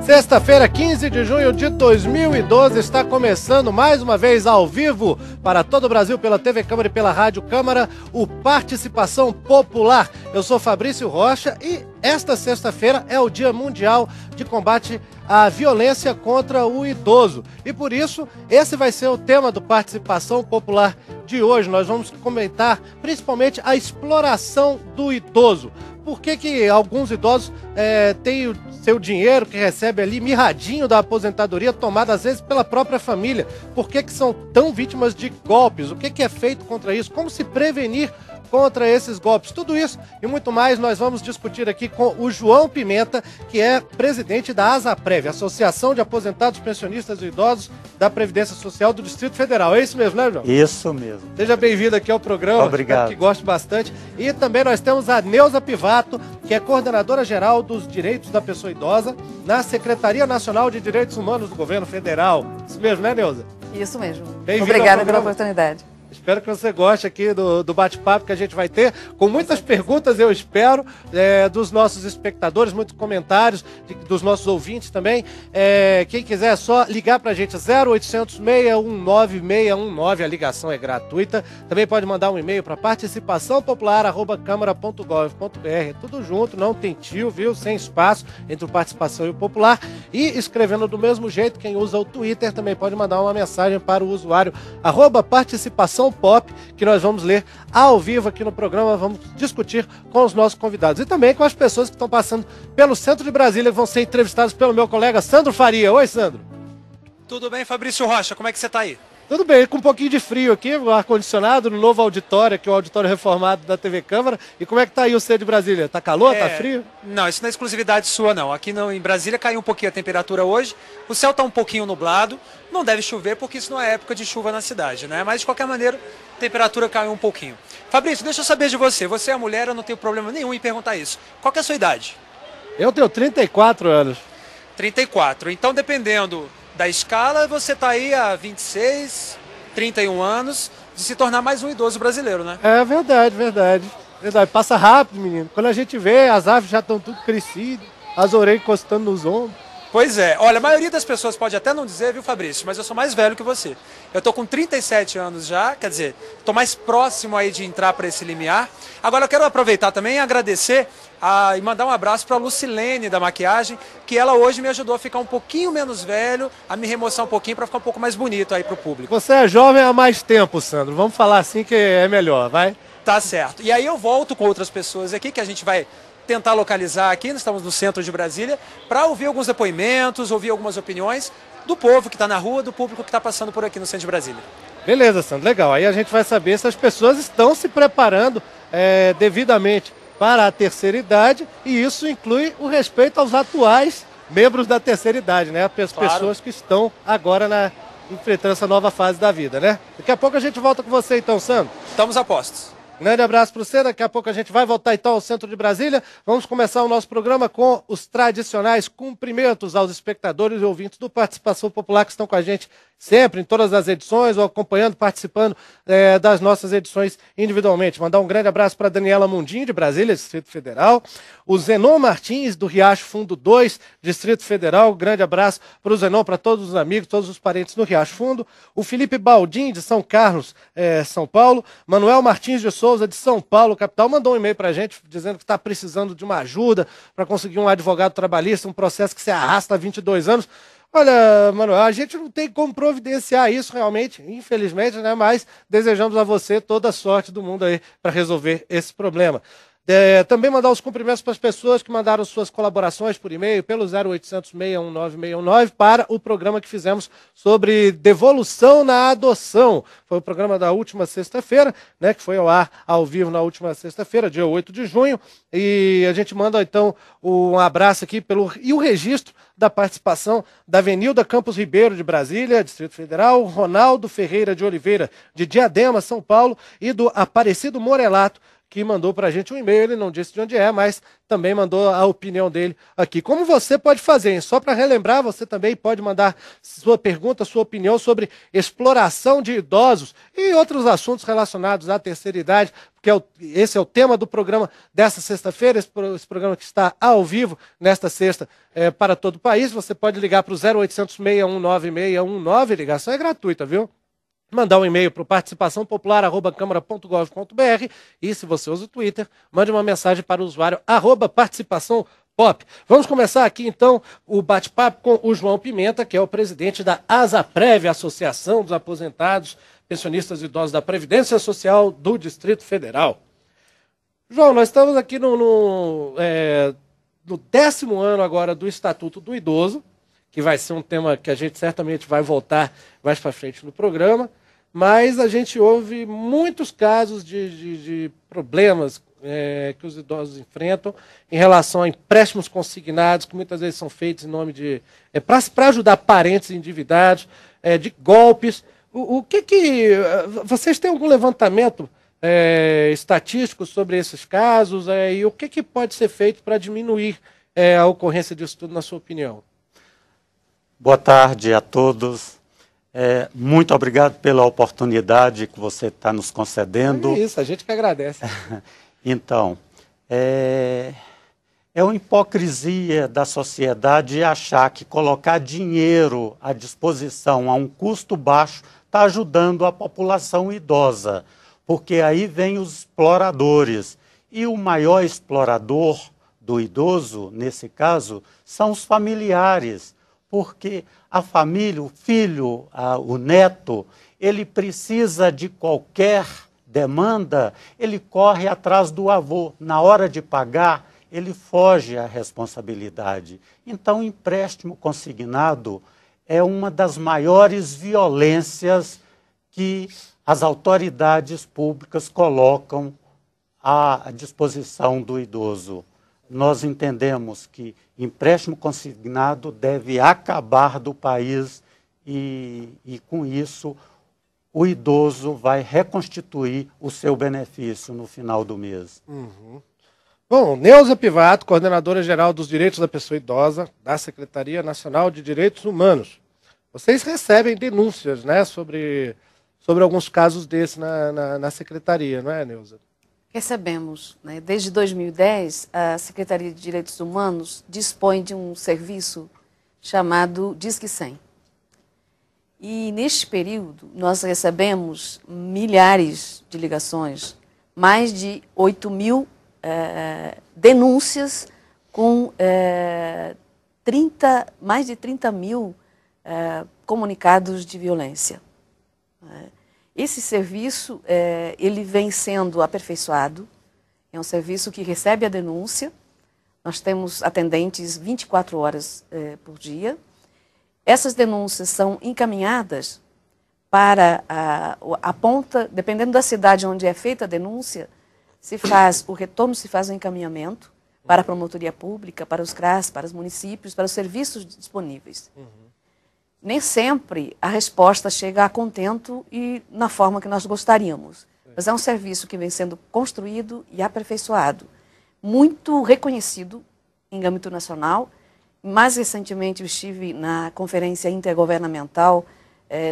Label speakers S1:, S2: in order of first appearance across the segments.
S1: Sexta-feira, 15 de junho de 2012, está começando mais uma vez ao vivo para todo o Brasil pela TV Câmara e pela Rádio Câmara, o Participação Popular. Eu sou Fabrício Rocha e esta sexta-feira é o Dia Mundial de Combate à Violência contra o Idoso. E por isso, esse vai ser o tema do Participação Popular de hoje. Nós vamos comentar principalmente a exploração do idoso. Por que alguns idosos têm o seu dinheiro que recebe ali mirradinho da aposentadoria tomado às vezes pela própria família? Por que são tão vítimas de golpes? O que é feito contra isso? Como se prevenir contra esses golpes? Tudo isso e muito mais nós vamos discutir aqui com o João Pimenta, que é presidente da ASAPREV, Associação de Aposentados, Pensionistas e Idosos da Previdência Social do Distrito Federal. É isso mesmo, né, João?
S2: Isso mesmo.
S1: Seja bem-vindo aqui ao programa.
S2: Obrigado.
S1: Que gosto bastante. E também nós temos a Neuza Pivato, que é coordenadora geral dos direitos da pessoa idosa na Secretaria Nacional de Direitos Humanos do Governo Federal. Isso mesmo, né, Neuza?
S3: Isso mesmo.
S1: Bem-vindo.
S3: Obrigada pela oportunidade. Espero
S1: que você goste aqui do bate-papo que a gente vai ter, com muitas perguntas, eu espero, dos nossos espectadores, muitos comentários, dos nossos ouvintes também. Quem quiser é só ligar pra gente, 0800 619 619, a ligação é gratuita. Também pode mandar um e-mail para participaçãopopular@câmara.gov.br, tudo junto, não tem tio, viu? Sem espaço entre o participação e o popular. E escrevendo do mesmo jeito, quem usa o Twitter também pode mandar uma mensagem para o usuário @participação Pop, que nós vamos ler ao vivo aqui no programa, vamos discutir com os nossos convidados e também com as pessoas que estão passando pelo centro de Brasília, que vão ser entrevistadas pelo meu colega Sandro Faria. Oi, Sandro.
S4: Tudo bem, Fabrício Rocha? Como é que você está aí?
S1: Tudo bem, com um pouquinho de frio aqui, o ar-condicionado no novo auditório, aqui o auditório reformado da TV Câmara. E como é que tá aí o centro de Brasília? Tá calor, tá frio?
S4: Não, isso não é exclusividade sua, não. Aqui em Brasília caiu um pouquinho a temperatura hoje, o céu tá um pouquinho nublado, não deve chover porque isso não é época de chuva na cidade, né? Mas de qualquer maneira, a temperatura caiu um pouquinho. Fabrício, deixa eu saber de você. Você é mulher, eu não tenho problema nenhum em perguntar isso. Qual que é a sua idade?
S1: Eu tenho 34 anos.
S4: 34. Então, dependendo da escala, você tá aí há 26... 31 anos, de se tornar mais um idoso brasileiro, né?
S1: É verdade, verdade. Passa rápido, menino. Quando a gente vê, as árvores já estão tudo crescidas, as orelhas encostando nos ombros.
S4: Pois é. Olha, a maioria das pessoas pode até não dizer, viu, Fabrício? Mas eu sou mais velho que você. Eu tô com 37 anos já, quer dizer, tô mais próximo aí de entrar para esse limiar. Agora eu quero aproveitar também e agradecer e mandar um abraço para a Lucilene da maquiagem, que ela hoje me ajudou a ficar um pouquinho menos velho, a me remoçar um pouquinho para ficar um pouco mais bonito aí pro público.
S1: Você é jovem há mais tempo, Sandro. Vamos falar assim que é melhor, vai?
S4: Tá certo. E aí eu volto com outras pessoas aqui que a gente vai tentar localizar aqui, nós estamos no centro de Brasília, para ouvir alguns depoimentos, ouvir algumas opiniões do povo que está na rua, do público que está passando por aqui no centro de Brasília.
S1: Beleza, Sandro, legal. Aí a gente vai saber se as pessoas estão se preparando devidamente para a terceira idade, e isso inclui o respeito aos atuais membros da terceira idade, né? As pessoas que estão agora enfrentando essa nova fase da vida, né? Daqui a pouco a gente volta com você então, Sandro.
S4: Estamos a postos.
S1: Grande abraço para você, daqui a pouco a gente vai voltar então ao centro de Brasília. Vamos começar o nosso programa com os tradicionais cumprimentos aos espectadores e ouvintes do Participação Popular que estão com a gente sempre, em todas as edições, ou acompanhando, participando das nossas edições individualmente. Mandar um grande abraço para Daniela Mundim, de Brasília, Distrito Federal. O Zenon Martins, do Riacho Fundo 2, Distrito Federal. Grande abraço para o Zenon, para todos os amigos, todos os parentes no Riacho Fundo. O Felipe Baldim, de São Carlos, São Paulo. Manuel Martins de Souza, de São Paulo, capital, mandou um e-mail para a gente dizendo que está precisando de uma ajuda para conseguir um advogado trabalhista, um processo que se arrasta há 22 anos. Olha, Manuel, a gente não tem como providenciar isso realmente, infelizmente, né? Mas desejamos a você toda a sorte do mundo aí para resolver esse problema. Também mandar os cumprimentos para as pessoas que mandaram suas colaborações por e-mail pelo 0800 619 619 para o programa que fizemos sobre devolução na adoção. Foi o programa da última sexta-feira, né, que foi ao ar ao vivo na última sexta-feira, dia 8 de junho. E a gente manda então um abraço aqui e o registro da participação da Avenilda Campos Ribeiro, de Brasília, Distrito Federal, Ronaldo Ferreira de Oliveira, de Diadema, São Paulo, e do Aparecido Morelato, que mandou para a gente um e-mail. Ele não disse de onde é, mas também mandou a opinião dele aqui. Como você pode fazer, hein? Só para relembrar, você também pode mandar sua pergunta, sua opinião sobre exploração de idosos e outros assuntos relacionados à terceira idade, porque esse é o tema do programa desta sexta-feira, esse programa que está ao vivo nesta sexta para todo o país. Você pode ligar para o 0800 619 619, ligação é gratuita, viu? Mandar um e-mail para o participaçãopopular@câmara.gov.br e, se você usa o Twitter, mande uma mensagem para o usuário @participaçãopop. Vamos começar aqui, então, o bate-papo com o João Pimenta, que é o presidente da ASAPREV, Associação dos Aposentados, Pensionistas e Idosos da Previdência Social do Distrito Federal. João, nós estamos aqui no 10º ano agora do Estatuto do Idoso, que vai ser um tema que a gente certamente vai voltar mais para frente no programa, mas a gente ouve muitos casos de problemas que os idosos enfrentam em relação a empréstimos consignados, que muitas vezes são feitos em nome de... para ajudar parentes endividados, de golpes. Vocês têm algum levantamento estatístico sobre esses casos e o que pode ser feito para diminuir a ocorrência disso tudo, na sua opinião?
S2: Boa tarde a todos. Muito obrigado pela oportunidade que você está nos concedendo.
S1: É isso, a gente que agradece.
S2: Então, é uma hipocrisia da sociedade achar que colocar dinheiro à disposição a um custo baixo está ajudando a população idosa, porque aí vem os exploradores. E o maior explorador do idoso, nesse caso, são os familiares, porque a família, o filho, o neto, ele precisa de qualquer demanda, ele corre atrás do avô. Na hora de pagar, ele foge à responsabilidade. Então, o empréstimo consignado é uma das maiores violências que as autoridades públicas colocam à disposição do idoso. Nós entendemos que empréstimo consignado deve acabar do país e com isso, o idoso vai reconstituir o seu benefício no final do mês.
S1: Uhum. Bom, Neuza Pivato, coordenadora-geral dos Direitos da Pessoa Idosa, da Secretaria Nacional de Direitos Humanos. Vocês recebem denúncias, né, sobre alguns casos desses na Secretaria, não é, Neuza?
S3: Recebemos, né? Desde 2010, a Secretaria de Direitos Humanos dispõe de um serviço chamado Disque 100. E, neste período, nós recebemos milhares de ligações, mais de 8.000 denúncias com mais de 30.000 comunicados de violência. Esse serviço, ele vem sendo aperfeiçoado, é um serviço que recebe a denúncia, nós temos atendentes 24 horas por dia. Essas denúncias são encaminhadas para a ponta, dependendo da cidade onde é feita a denúncia, se faz o encaminhamento para a promotoria pública, para os CRAS, para os municípios, para os serviços disponíveis. Uhum. Nem sempre a resposta chega a contento e na forma que nós gostaríamos. Mas é um serviço que vem sendo construído e aperfeiçoado, muito reconhecido em âmbito nacional. Mais recentemente eu estive na Conferência Intergovernamental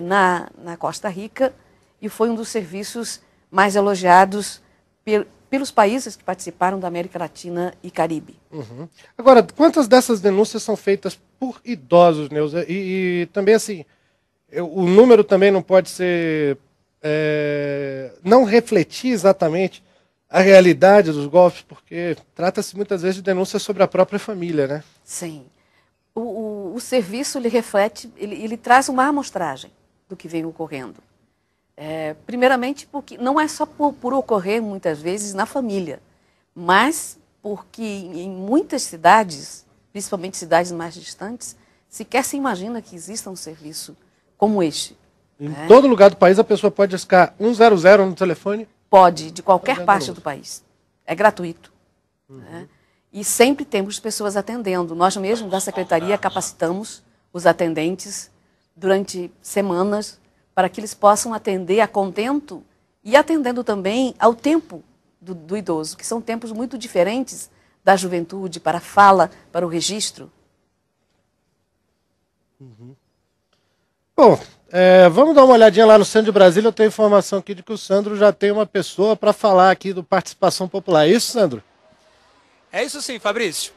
S3: na Costa Rica e foi um dos serviços mais elogiados pelos países que participaram da América Latina e Caribe.
S1: Uhum. Agora, quantas dessas denúncias são feitas por idosos, Neuza? E também, assim, o número também não pode ser... não refletir exatamente a realidade dos golpes, porque trata-se muitas vezes de denúncias sobre a própria família, né?
S3: Sim. O serviço, ele reflete, ele traz uma amostragem do que vem ocorrendo. Primeiramente, porque não é só por ocorrer, muitas vezes, na família, mas porque em muitas cidades, principalmente cidades mais distantes, sequer se imagina que exista um serviço como este.
S1: Em todo lugar do país a pessoa pode discar 100 no telefone?
S3: Pode, de qualquer parte do país. É gratuito.
S1: Uhum.
S3: Né? E sempre temos pessoas atendendo. Nós mesmos, da Secretaria, capacitamos os atendentes durante semanas para que eles possam atender a contento e atendendo também ao tempo do idoso, que são tempos muito diferentes da juventude, para a fala, para o registro.
S1: Bom, vamos dar uma olhadinha lá no Centro de Brasília. Eu tenho informação aqui de que o Sandro já tem uma pessoa para falar aqui do Participação Popular. É isso, Sandro?
S4: É isso sim, Fabrício.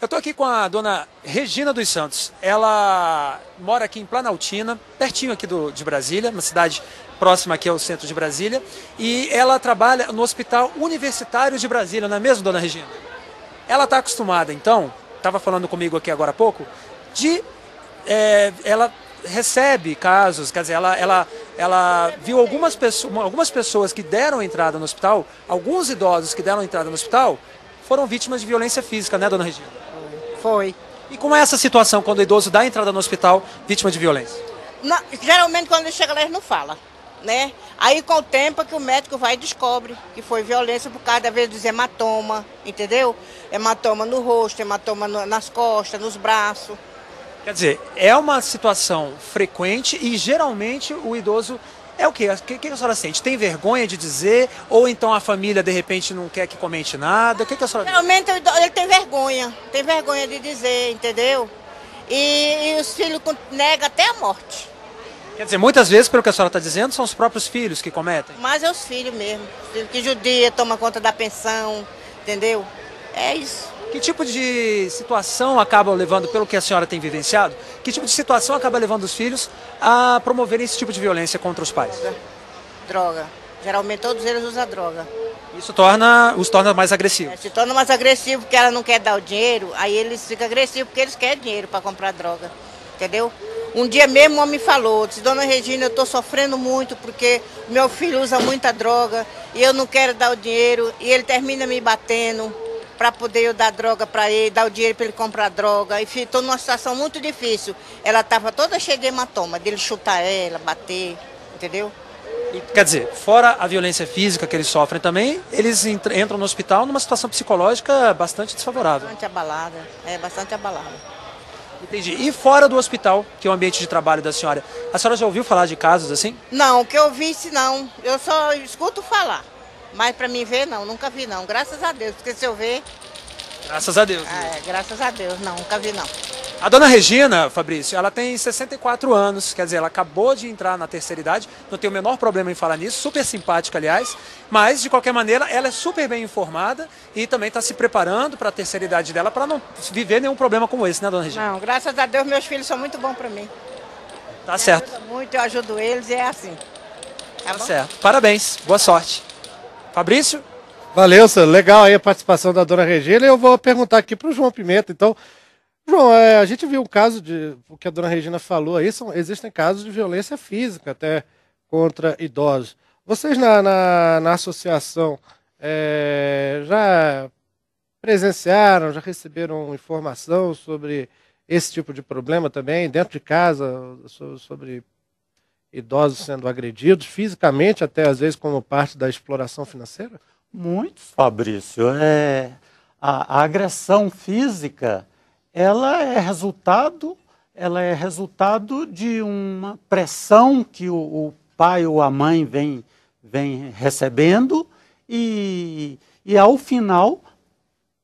S4: Eu estou aqui com a dona Regina dos Santos. Ela mora aqui em Planaltina, pertinho aqui de Brasília, uma cidade próxima aqui ao centro de Brasília. E ela trabalha no Hospital Universitário de Brasília, não é mesmo, dona Regina? Ela está acostumada, então, estava falando comigo aqui agora há pouco, ela recebe casos, quer dizer, ela viu algumas pessoas que deram entrada no hospital, alguns idosos que deram entrada no hospital, foram vítimas de violência física, né, dona Regina?
S5: Foi.
S4: E como é essa situação quando o idoso dá entrada no hospital, vítima de violência?
S5: Não, geralmente quando ele chega lá, ele não fala, né? Aí com o tempo é que o médico vai e descobre que foi violência por causa, às vezes, dos hematoma, entendeu? Hematoma no rosto, hematoma nas costas, nos braços.
S4: Quer dizer, é uma situação frequente e geralmente o idoso é o quê? O que a senhora sente? Tem vergonha de dizer? Ou então a família de repente não quer que comente nada? O que a senhora...
S5: Geralmente ele tem vergonha de dizer, entendeu? E os filhos negam até a morte.
S4: Quer dizer, muitas vezes, pelo que a senhora está dizendo, são os próprios filhos que cometem?
S5: Mas é os filhos mesmo, os filhos que judia, toma conta da pensão, entendeu? É isso.
S4: Que tipo de situação acaba levando, pelo que a senhora tem vivenciado, que tipo de situação acaba levando os filhos a promoverem esse tipo de violência contra os pais?
S5: Droga. Geralmente todos eles usam droga.
S4: Isso os torna mais agressivos?
S5: Se torna mais agressivo porque ela não quer dar o dinheiro, aí eles ficam agressivos porque eles querem dinheiro para comprar droga, entendeu? Um dia mesmo um homem falou, disse, dona Regina, eu estou sofrendo muito porque meu filho usa muita droga e eu não quero dar o dinheiro e ele termina me batendo para poder eu dar droga para ele, dar o dinheiro para ele comprar droga. E estou numa situação muito difícil. Ela estava toda cheia de hematoma, dele chutar ela, bater, entendeu?
S4: E, quer dizer, fora a violência física que eles sofrem também, eles entram no hospital numa situação psicológica bastante desfavorável.
S5: Bastante abalada.
S4: Entendi. E fora do hospital, que é o ambiente de trabalho da senhora, a senhora já ouviu falar de casos assim?
S5: Não, o que eu vi, não. Eu só escuto falar. Mas para mim ver, não, nunca vi não. Graças a Deus, porque se eu ver...
S4: Graças a Deus.
S5: Graças a Deus, não, nunca vi não.
S4: A dona Regina, Fabrício, ela tem 64 anos, quer dizer, ela acabou de entrar na terceira idade, não tem o menor problema em falar nisso, super simpática, aliás, mas, de qualquer maneira, ela é super bem informada e também está se preparando para a terceira idade dela para não viver nenhum problema como esse, né, dona Regina?
S5: Não, graças a Deus, meus filhos são muito bons para mim.
S4: Tá certo.
S5: Muito, eu ajudo eles e é assim.
S4: Tá certo. Parabéns, boa sorte. Fabrício?
S1: Valeu, Sandro. Legal aí a participação da dona Regina. E eu vou perguntar aqui para o João Pimenta. Então, João, a gente viu um caso de o que a dona Regina falou aí, existem casos de violência física até contra idosos. Vocês na associação já presenciaram, já receberam informação sobre esse tipo de problema também, dentro de casa, sobre idosos sendo agredidos fisicamente, até às vezes como parte da exploração financeira?
S2: Muito, Fabrício. A agressão física, ela é resultado de uma pressão que o pai ou a mãe vem recebendo e ao final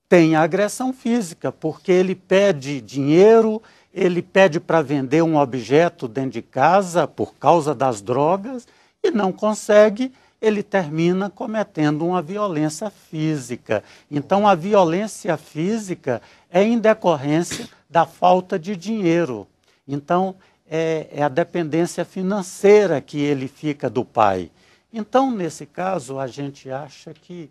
S2: tem a agressão física, porque ele pede dinheiro, ele pede para vender um objeto dentro de casa por causa das drogas e não consegue, ele termina cometendo uma violência física. Então, a violência física é em decorrência da falta de dinheiro. Então, é a dependência financeira que ele fica do pai. Então, nesse caso, a gente acha que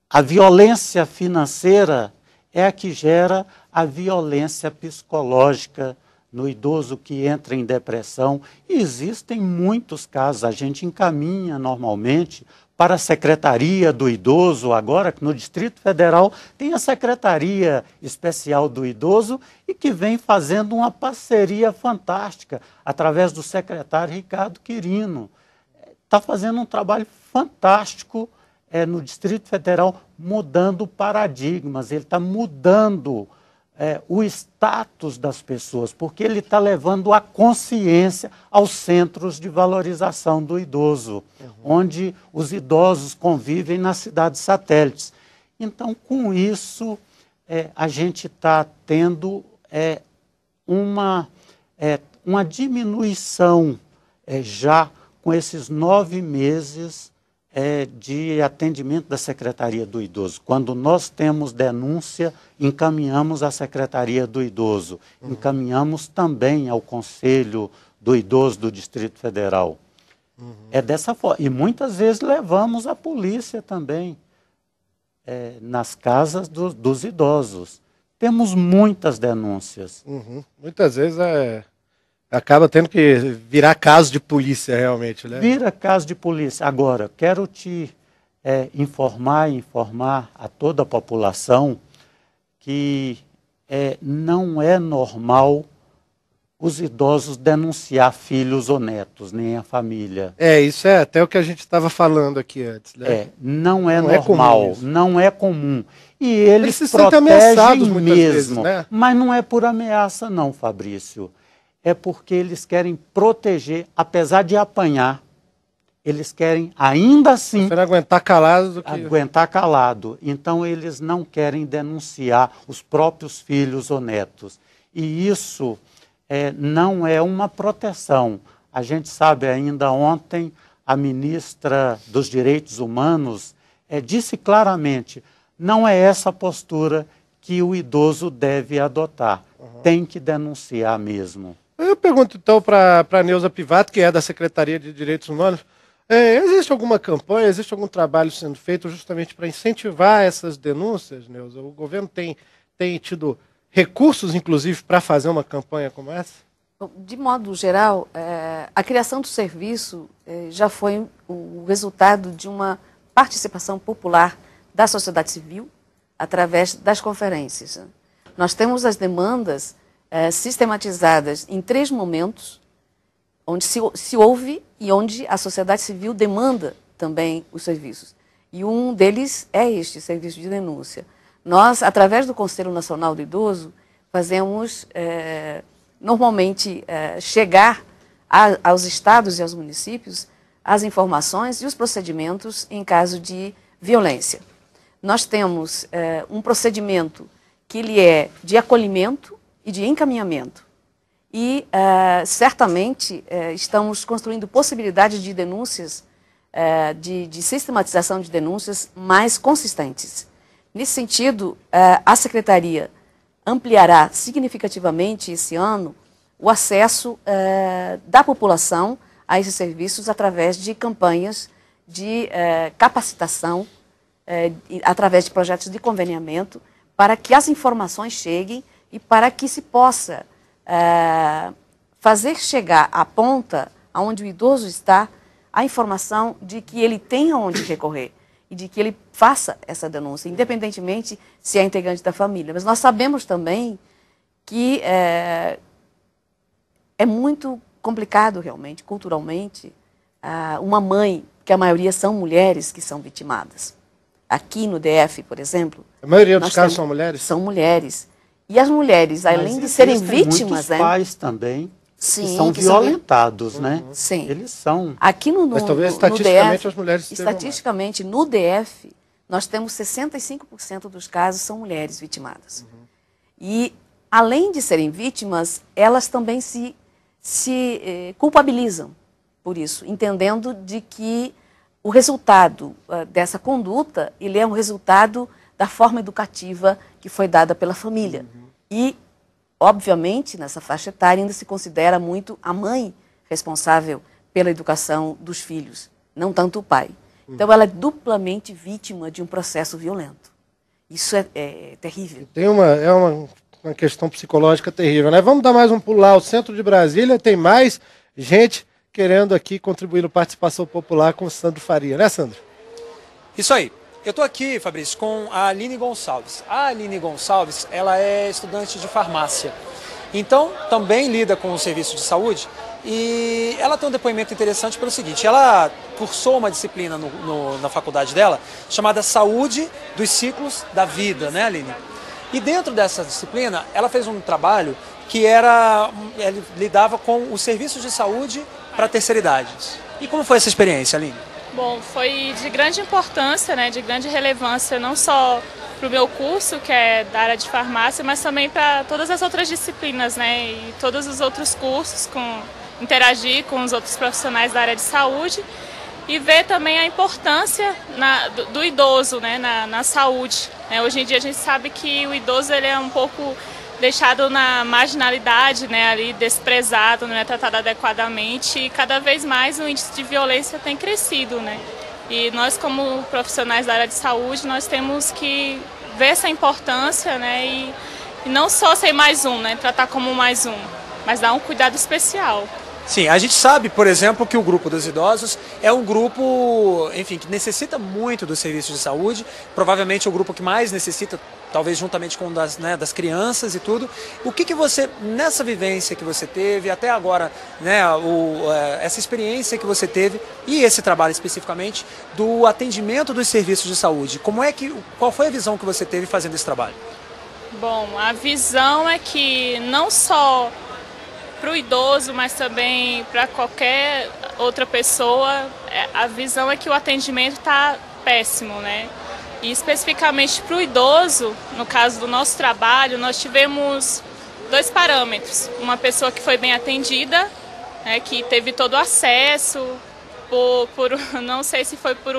S2: a violência financeira é a que gera a violência psicológica no idoso que entra em depressão. E existem muitos casos, a gente encaminha normalmente para a Secretaria do Idoso, agora que no Distrito Federal tem a Secretaria Especial do Idoso e que vem fazendo uma parceria fantástica através do secretário Ricardo Quirino. Está fazendo um trabalho fantástico no Distrito Federal, mudando paradigmas, ele está mudando o status das pessoas, porque ele está levando a consciência aos centros de valorização do idoso, onde os idosos convivem nas cidades satélites. Então, com isso, a gente está tendo uma diminuição já com esses 9 meses de atendimento da Secretaria do Idoso. Quando nós temos denúncia, encaminhamos à Secretaria do Idoso, encaminhamos também ao Conselho do Idoso do Distrito Federal. É dessa forma. E muitas vezes levamos a polícia também nas casas dos idosos. Temos muitas denúncias.
S1: Muitas vezes acaba tendo que virar caso de polícia, realmente, né?
S2: Vira caso de polícia. Agora, quero te informar a toda a população que não é normal os idosos denunciar filhos ou netos, nem a família.
S1: Isso é até o que a gente estava falando aqui antes, né?
S2: Não é normal, não é comum. E eles
S1: se sentem
S2: protegem
S1: ameaçados muitas
S2: mesmo,
S1: vezes, né?
S2: Mas não é por ameaça não, Fabrício. É porque eles querem proteger, apesar de apanhar, eles querem ainda assim
S1: prefere aguentar calado do que...
S2: aguentar calado. Então eles não querem denunciar os próprios filhos ou netos. E isso não é uma proteção. A gente sabe, ainda ontem, a ministra dos Direitos Humanos disse claramente, não é essa a postura que o idoso deve adotar. Tem que denunciar mesmo.
S1: Eu pergunto então para a Neuza Pivato, que é da Secretaria de Direitos Humanos, existe alguma campanha, existe algum trabalho sendo feito justamente para incentivar essas denúncias, Neuza? O governo tem tido recursos, inclusive, para fazer uma campanha como essa?
S3: De modo geral, a criação do serviço já foi o resultado de uma participação popular da sociedade civil através das conferências. Nós temos as demandas sistematizadas em 3 momentos, onde se ouve e onde a sociedade civil demanda também os serviços. E um deles é este serviço de denúncia. Nós, através do Conselho Nacional do Idoso, fazemos normalmente chegar aos estados e aos municípios as informações e os procedimentos em caso de violência. Nós temos um procedimento que ele é de acolhimento e de encaminhamento. E, certamente, estamos construindo possibilidades de denúncias, de sistematização de denúncias mais consistentes. Nesse sentido, a Secretaria ampliará significativamente esse ano o acesso da população a esses serviços através de campanhas de capacitação, através de projetos de conveniamento, para que as informações cheguem e para que se possa fazer chegar à ponta onde o idoso está a informação de que ele tem aonde recorrer e de que ele faça essa denúncia, independentemente se é integrante da família. Mas nós sabemos também que é muito complicado realmente, culturalmente, uma mãe, que a maioria são mulheres que são vitimadas. Aqui no DF, por exemplo...
S1: A maioria dos casos são mulheres?
S3: São mulheres. E as mulheres, além de serem vítimas...
S2: Muitos pais também
S3: sim,
S2: que são violentados, né?
S3: Sim.
S2: Eles são...
S3: Aqui
S1: Mas talvez estatisticamente
S3: DF,
S1: as mulheres
S3: estatisticamente, no DF, nós temos 65% dos casos são mulheres vitimadas. E, além de serem vítimas, elas também se culpabilizam por isso, entendendo de que o resultado dessa conduta, ele é um resultado da forma educativa que foi dada pela família. E, obviamente, nessa faixa etária ainda se considera muito a mãe responsável pela educação dos filhos, não tanto o pai. Então, ela é duplamente vítima de um processo violento. Isso é terrível.
S1: Tem uma questão psicológica terrível, né? Vamos dar mais um pulo lá ao centro de Brasília, tem mais gente querendo aqui contribuir no Participação Popular com o Sandro Faria, né, Sandro?
S4: Isso aí. Eu estou aqui, Fabrício, com a Aline Gonçalves. A Aline Gonçalves, ela é estudante de farmácia. Então, também lida com o serviço de saúde e ela tem um depoimento interessante pelo seguinte, ela cursou uma disciplina na faculdade dela chamada Saúde dos Ciclos da Vida, né, Aline? E dentro dessa disciplina, ela fez um trabalho que ela lidava com os serviços de saúde para a terceira idade. E como foi essa experiência, Aline?
S6: Bom, foi de grande importância, né, de grande relevância, não só para o meu curso, que é da área de farmácia, mas também para todas as outras disciplinas, né, e todos os outros cursos, interagir com os outros profissionais da área de saúde e ver também a importância do idoso, né, na saúde. Hoje em dia a gente sabe que o idoso ele é um pouco deixado na marginalidade, né, ali desprezado, não é tratado adequadamente, e cada vez mais o índice de violência tem crescido, né? E nós, como profissionais da área de saúde, nós temos que ver essa importância, né, e não só ser mais um, né, tratar como mais um, mas dar um cuidado especial.
S4: Sim, a gente sabe, por exemplo, que o grupo dos idosos é um grupo, enfim, que necessita muito dos serviços de saúde, provavelmente é o grupo que mais necessita, talvez juntamente com das crianças e tudo. O que você, nessa vivência que você teve, até agora, né, essa experiência que você teve, e esse trabalho especificamente, do atendimento dos serviços de saúde, qual foi a visão que você teve fazendo esse trabalho?
S6: Bom, a visão é que não só para o idoso, mas também para qualquer outra pessoa, a visão é que o atendimento está péssimo, né? E especificamente para o idoso, no caso do nosso trabalho, nós tivemos 2 parâmetros. Uma pessoa que foi bem atendida, né, que teve todo o acesso, não sei se foi por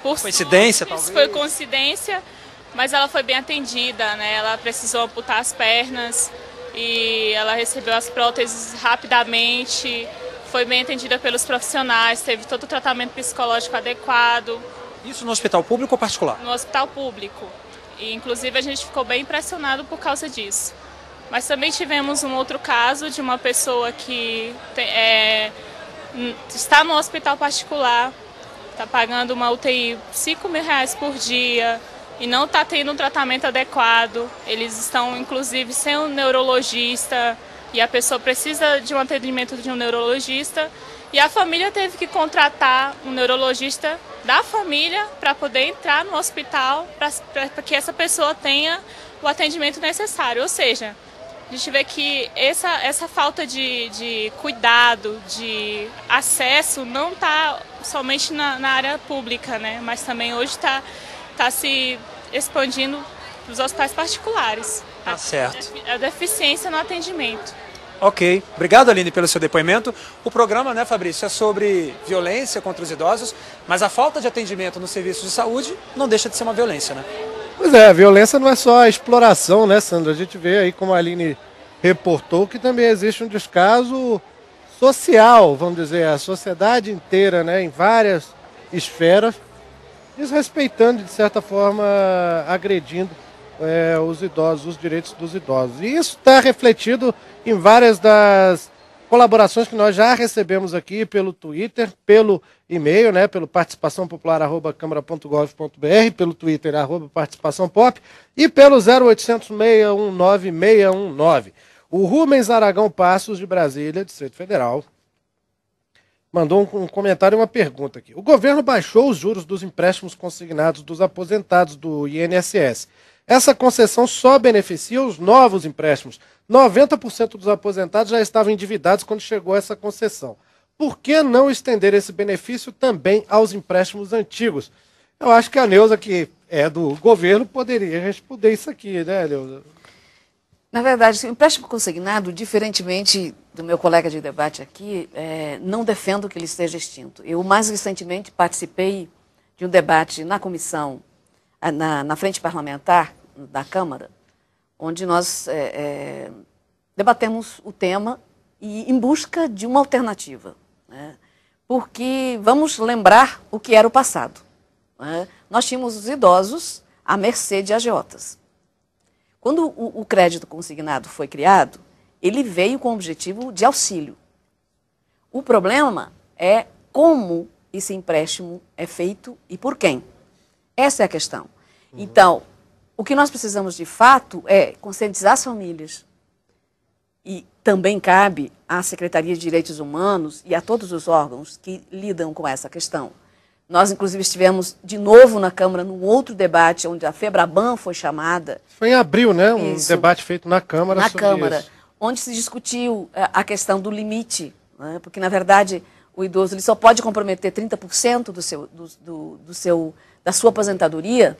S4: coincidência,
S6: talvez.
S4: Se
S6: foi coincidência, mas ela foi bem atendida, né? Ela precisou amputar as pernas e ela recebeu as próteses rapidamente, foi bem atendida pelos profissionais, teve todo o tratamento psicológico adequado.
S4: Isso no hospital público ou particular?
S6: No hospital público. E, inclusive, a gente ficou bem impressionado por causa disso. Mas também tivemos um outro caso de uma pessoa que está no hospital particular, está pagando uma UTI R$5.000 por dia e não está tendo um tratamento adequado. Eles estão, inclusive, sem um neurologista e a pessoa precisa de um atendimento de um neurologista. E a família teve que contratar um neurologista da família para poder entrar no hospital para que essa pessoa tenha o atendimento necessário. Ou seja, a gente vê que essa falta de cuidado, de acesso, não está somente na área pública, né? Mas também hoje está se expandindo para os hospitais particulares.
S4: Tá certo.
S6: A deficiência no atendimento.
S4: Ok. Obrigado, Aline, pelo seu depoimento. O programa, né, Fabrício, é sobre violência contra os idosos, mas a falta de atendimento no serviço de saúde não deixa de ser uma violência, né?
S1: Pois é, a violência não é só a exploração, né, Sandra? A gente vê aí, como a Aline reportou, que também existe um descaso social, vamos dizer, a sociedade inteira, né, em várias esferas, desrespeitando, de certa forma, agredindo os idosos, os direitos dos idosos. E isso está refletido em várias das colaborações que nós já recebemos aqui pelo Twitter, pelo e-mail, né, pelo participação.popular@câmara.gov.br, pelo Twitter, @participaçãopop, e pelo 0800 619 619. O Rubens Aragão Passos, de Brasília, Distrito Federal, mandou um comentário e uma pergunta aqui. O governo baixou os juros dos empréstimos consignados dos aposentados do INSS. Essa concessão só beneficia os novos empréstimos. 90% dos aposentados já estavam endividados quando chegou essa concessão. Por que não estender esse benefício também aos empréstimos antigos? Eu acho que a Neuza, que é do governo, poderia responder isso aqui, né, Neuza?
S3: Na verdade, o empréstimo consignado, diferentemente do meu colega de debate aqui, não defendo que ele esteja extinto. Eu, mais recentemente, participei de um debate na comissão, na frente parlamentar da Câmara, onde nós debatemos o tema e em busca de uma alternativa, né? Porque vamos lembrar o que era o passado, né? Nós tínhamos os idosos à mercê de agiotas. Quando o crédito consignado foi criado, ele veio com o objetivo de auxílio. O problema é como esse empréstimo é feito e por quem. Essa é a questão. Então, o que nós precisamos de fato é conscientizar as famílias. E também cabe à Secretaria de Direitos Humanos e a todos os órgãos que lidam com essa questão. Nós, inclusive, estivemos de novo na Câmara num outro debate, onde a FEBRABAN foi chamada.
S1: Foi em abril, né? Um
S3: Isso.
S1: debate feito na Câmara sobre isso.
S3: Onde se discutiu a questão do limite, né? Porque, na verdade, o idoso ele só pode comprometer 30% da sua aposentadoria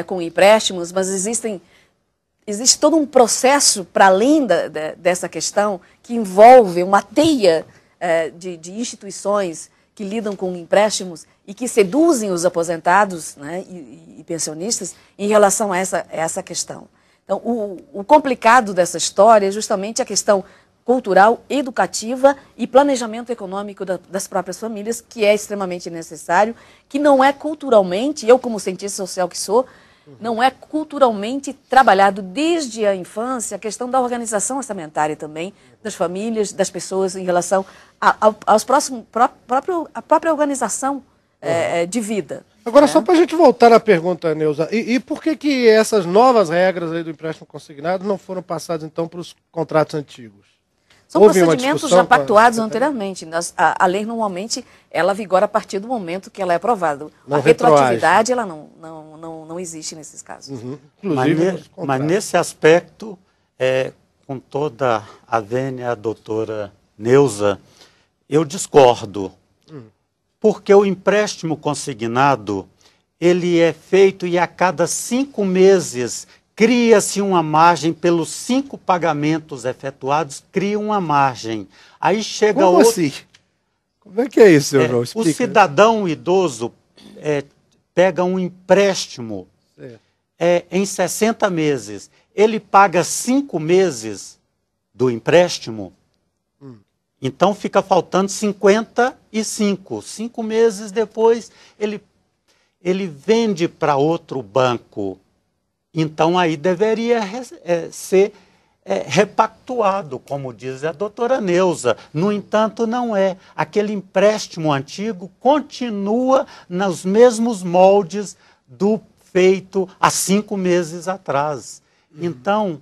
S3: com empréstimos, mas existe todo um processo para além dessa questão que envolve uma teia de instituições que lidam com empréstimos e que seduzem os aposentados, né, e pensionistas em relação a essa questão. Então, o complicado dessa história é justamente a questão cultural, educativa e planejamento econômico das próprias famílias, que é extremamente necessário, que não é culturalmente, eu como cientista social que sou, não é culturalmente trabalhado desde a infância a questão da organização orçamentária também, das famílias, das pessoas em relação à própria organização de vida.
S1: Agora, só para a gente voltar na pergunta, Neuza, e por que essas novas regras aí do empréstimo consignado não foram passadas, então, para os contratos antigos?
S3: São procedimentos já pactuados anteriormente. A lei, normalmente, ela vigora a partir do momento que ela é aprovada. A retroatividade, ela não existe nesses casos.
S1: Uhum.
S2: Mas nesse aspecto, com toda a vênia, a doutora Neuza, eu discordo. Porque o empréstimo consignado, ele é feito e a cada 5 meses cria-se uma margem pelos 5 pagamentos efetuados, cria uma margem. Aí chega
S1: Como assim? Como é que é isso, senhor João?
S2: O cidadão idoso pega um empréstimo em 60 meses. Ele paga 5 meses do empréstimo, então fica faltando 55. 5 meses depois, ele vende para outro banco. Então, aí deveria ser repactuado, como diz a doutora Neuza. No entanto, não é. Aquele empréstimo antigo continua nos mesmos moldes do feito há 5 meses atrás. Então,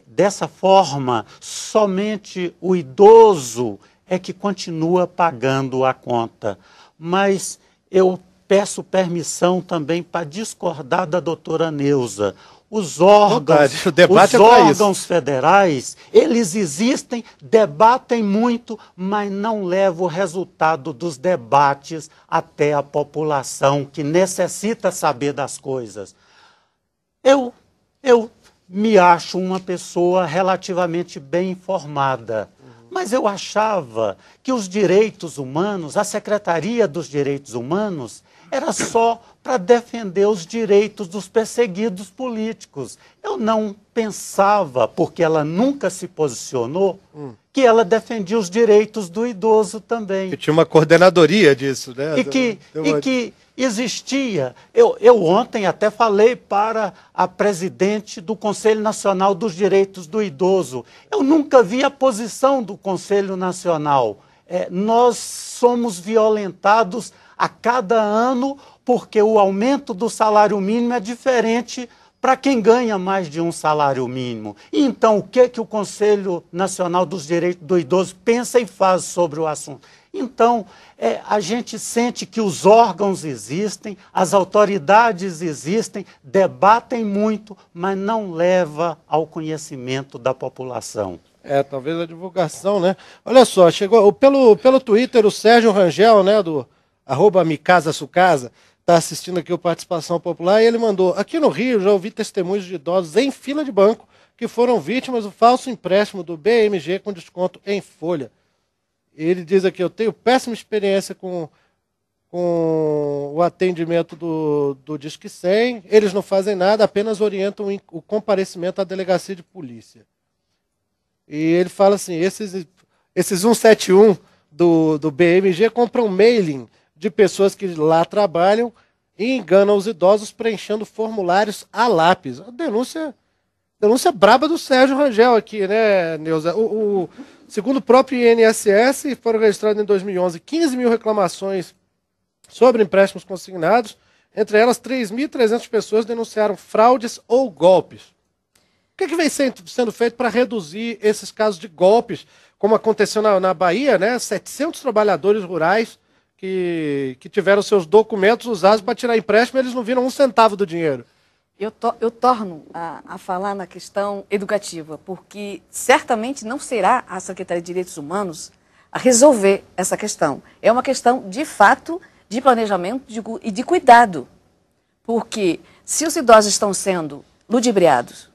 S2: dessa forma, somente o idoso é que continua pagando a conta. Mas eu peço permissão também para discordar da doutora Neuza. Os órgãos federais, eles existem, debatem muito, mas não levam o resultado dos debates até a população que necessita saber das coisas. Eu me acho uma pessoa relativamente bem informada, mas eu achava que os direitos humanos, a Secretaria dos Direitos Humanos, era só para defender os direitos dos perseguidos políticos. Eu não pensava, porque ela nunca se posicionou, que ela defendia os direitos do idoso também.
S1: Que tinha uma coordenadoria disso, né?
S2: E que existia. Eu ontem até falei para a presidente do Conselho Nacional dos Direitos do Idoso. Eu nunca vi a posição do Conselho Nacional. Nós somos violentados a cada ano porque o aumento do salário mínimo é diferente para quem ganha mais de um salário mínimo. E então, o que o Conselho Nacional dos Direitos do Idoso pensa e faz sobre o assunto? Então, a gente sente que os órgãos existem, as autoridades existem, debatem muito, mas não leva ao conhecimento da população.
S1: Talvez a divulgação, né? Olha só, chegou pelo Twitter o Sérgio Rangel, né, do @micasasucasa, está assistindo aqui o Participação Popular, e ele mandou: aqui no Rio já ouvi testemunhos de idosos em fila de banco que foram vítimas do falso empréstimo do BMG com desconto em folha. Ele diz aqui: eu tenho péssima experiência com o atendimento do Disque 100, eles não fazem nada, apenas orientam o comparecimento à delegacia de polícia. E ele fala assim, esses 171 do BMG compram mailing de pessoas que lá trabalham e enganam os idosos preenchendo formulários a lápis. A denúncia braba do Sérgio Rangel aqui, né, Neuza? Segundo o próprio INSS, foram registradas em 2011 15 mil reclamações sobre empréstimos consignados. Entre elas, 3.300 pessoas denunciaram fraudes ou golpes. O que vem sendo feito para reduzir esses casos de golpes, como aconteceu na Bahia, né? 700 trabalhadores rurais que tiveram seus documentos usados para tirar empréstimo, eles não viram um centavo do dinheiro.
S3: Eu torno a falar na questão educativa, porque certamente não será a Secretaria de Direitos Humanos a resolver essa questão. É uma questão, de fato, de planejamento e de cuidado. Porque se os idosos estão sendo ludibriados,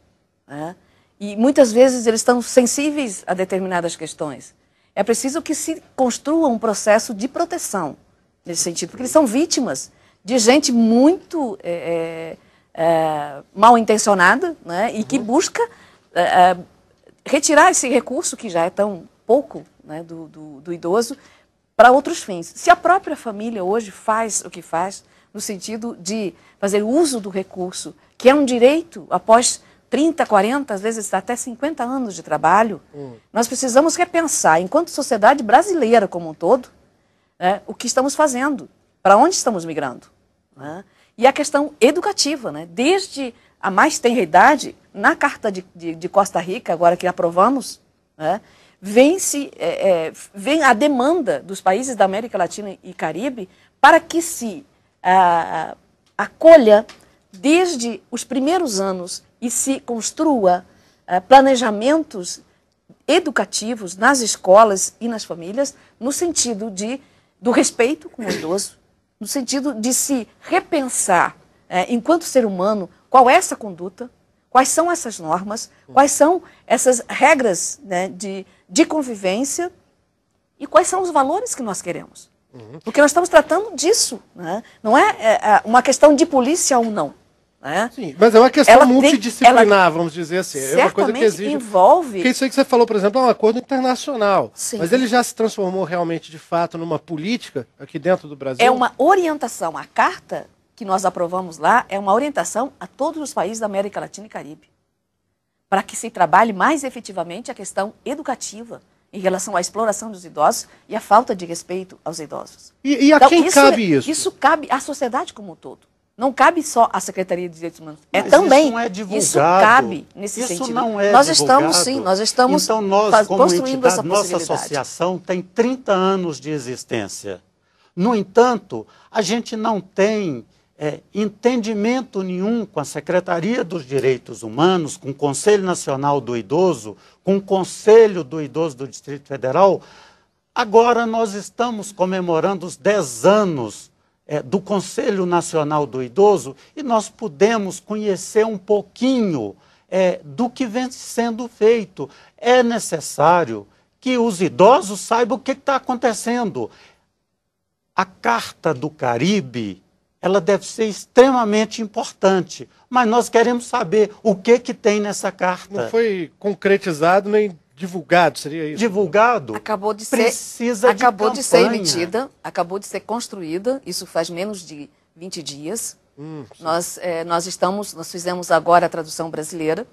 S3: né, e muitas vezes eles estão sensíveis a determinadas questões, é preciso que se construa um processo de proteção nesse sentido, porque eles são vítimas de gente muito mal intencionada, né, e que busca retirar esse recurso, que já é tão pouco, né, do idoso, para outros fins. Se a própria família hoje faz o que faz, no sentido de fazer uso do recurso, que é um direito após 30, 40, às vezes até 50 anos de trabalho, nós precisamos repensar, enquanto sociedade brasileira como um todo, né, o que estamos fazendo, para onde estamos migrando. Né? E a questão educativa, né? Desde a mais tenra idade, na Carta de Costa Rica, agora que aprovamos, né, vem a demanda dos países da América Latina e Caribe para que se acolha desde os primeiros anos e se construa planejamentos educativos nas escolas e nas famílias, no sentido do respeito com o idoso, no sentido de se repensar, enquanto ser humano, qual é essa conduta, quais são essas normas, quais são essas regras, né, de convivência e quais são os valores que nós queremos. Porque nós estamos tratando disso, né? Não é uma questão de polícia ou não. Né?
S1: Sim, mas é uma questão multidisciplinar, vamos dizer assim. É uma coisa que exige...
S3: envolve...
S1: Porque isso aí que você falou, por exemplo, é um acordo internacional.
S3: Sim.
S1: Mas ele já se transformou realmente, de fato, numa política aqui dentro do Brasil?
S3: É uma orientação. A carta que nós aprovamos lá é uma orientação a todos os países da América Latina e Caribe, para que se trabalhe mais efetivamente a questão educativa em relação à exploração dos idosos e à falta de respeito aos idosos.
S1: E a então, quem cabe isso?
S3: Isso cabe à sociedade como um todo. Não cabe só à Secretaria de Direitos Humanos.
S2: Mas
S3: também.
S2: Isso não é divulgado.
S3: Isso cabe nesse sentido.
S2: Isso não é
S3: nós
S2: divulgado.
S3: Estamos, sim, nós estamos
S2: então, nós, como
S3: construindo
S2: entidade,
S3: essa
S2: nossa
S3: possibilidade.
S2: associação tem 30 anos de existência. No entanto, a gente não tem entendimento nenhum com a Secretaria dos Direitos Humanos, com o Conselho Nacional do Idoso, com o Conselho do Idoso do Distrito Federal. Agora nós estamos comemorando os 10 anos do Conselho Nacional do Idoso e nós pudemos conhecer um pouquinho do que vem sendo feito. É necessário que os idosos saibam o que está acontecendo. A Carta do Caribe, ela deve ser extremamente importante, mas nós queremos saber o que tem nessa carta.
S1: Não foi concretizado nem divulgado, seria isso?
S2: Divulgado?
S3: Acabou de ser emitida, acabou de ser construída, isso faz menos de 20 dias. Nós fizemos agora a tradução brasileira,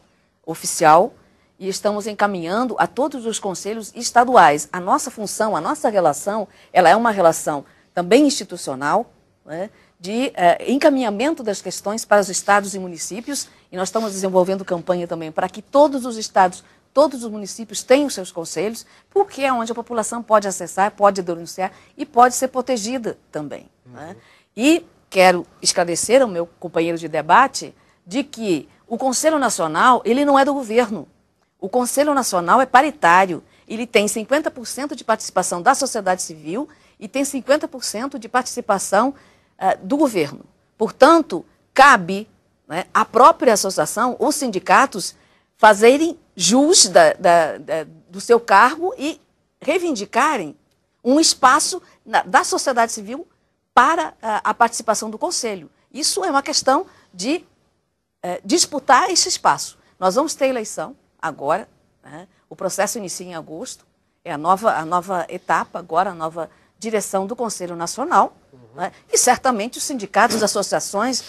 S3: oficial, e estamos encaminhando a todos os conselhos estaduais. A nossa função, a nossa relação, ela é uma relação também institucional, né, de encaminhamento das questões para os estados e municípios, e nós estamos desenvolvendo campanha também para que todos os estados, todos os municípios tenham seus conselhos, porque é onde a população pode acessar, pode denunciar e pode ser protegida também. Né? E quero esclarecer ao meu companheiro de debate de que o Conselho Nacional, ele não é do governo. O Conselho Nacional é paritário, ele tem 50% de participação da sociedade civil e tem 50% de participação do governo. Portanto, cabe, né, à própria associação, os sindicatos, fazerem jus do seu cargo e reivindicarem um espaço da sociedade civil para a participação do Conselho. Isso é uma questão de disputar esse espaço. Nós vamos ter eleição agora, né, o processo inicia em agosto, é a nova etapa, agora a nova direção do Conselho Nacional, né? E certamente os sindicatos, as associações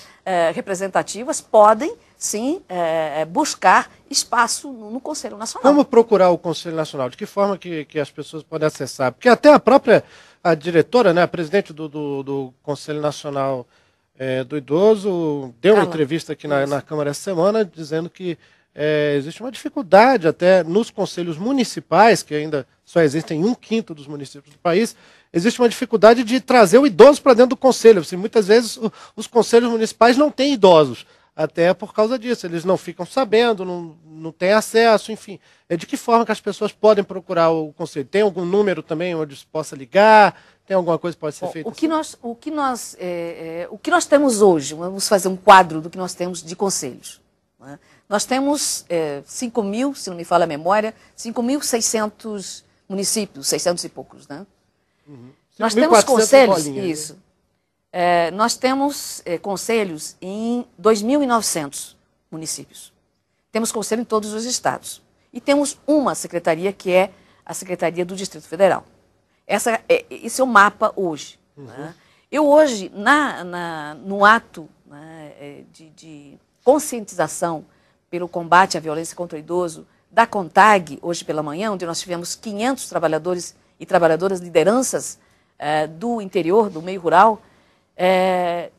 S3: representativas podem, sim, buscar espaço no Conselho Nacional.
S1: Como procurar o Conselho Nacional? De que forma que as pessoas podem acessar? Porque até a diretora, né, a presidente do Conselho Nacional do Idoso, deu uma entrevista aqui na Câmara essa semana, dizendo que existe uma dificuldade até nos conselhos municipais, que ainda só existem 1/5 dos municípios do país, existe uma dificuldade de trazer o idoso para dentro do conselho. Assim, muitas vezes os conselhos municipais não têm idosos, até por causa disso. Eles não ficam sabendo, não têm acesso, enfim. De que forma que as pessoas podem procurar o conselho? Tem algum número também onde se possa ligar? Tem alguma coisa que pode ser feita?
S3: O que nós temos hoje, vamos fazer um quadro do que nós temos de conselhos. Né? Nós temos 5.000, se não me falha a memória, 5.600 municípios, 600 e poucos, né?
S1: Uhum.
S3: Nós temos conselhos,
S1: bolinha,
S3: isso. Nós temos conselhos em 2.900 municípios. Temos conselho em todos os estados. E temos uma secretaria que é a Secretaria do Distrito Federal. Esse é o mapa hoje. Uhum. Né? Eu hoje, no ato, né, de conscientização pelo combate à violência contra o idoso, da CONTAG, hoje pela manhã, onde nós tivemos 500 trabalhadores e trabalhadoras, lideranças do interior, do meio rural,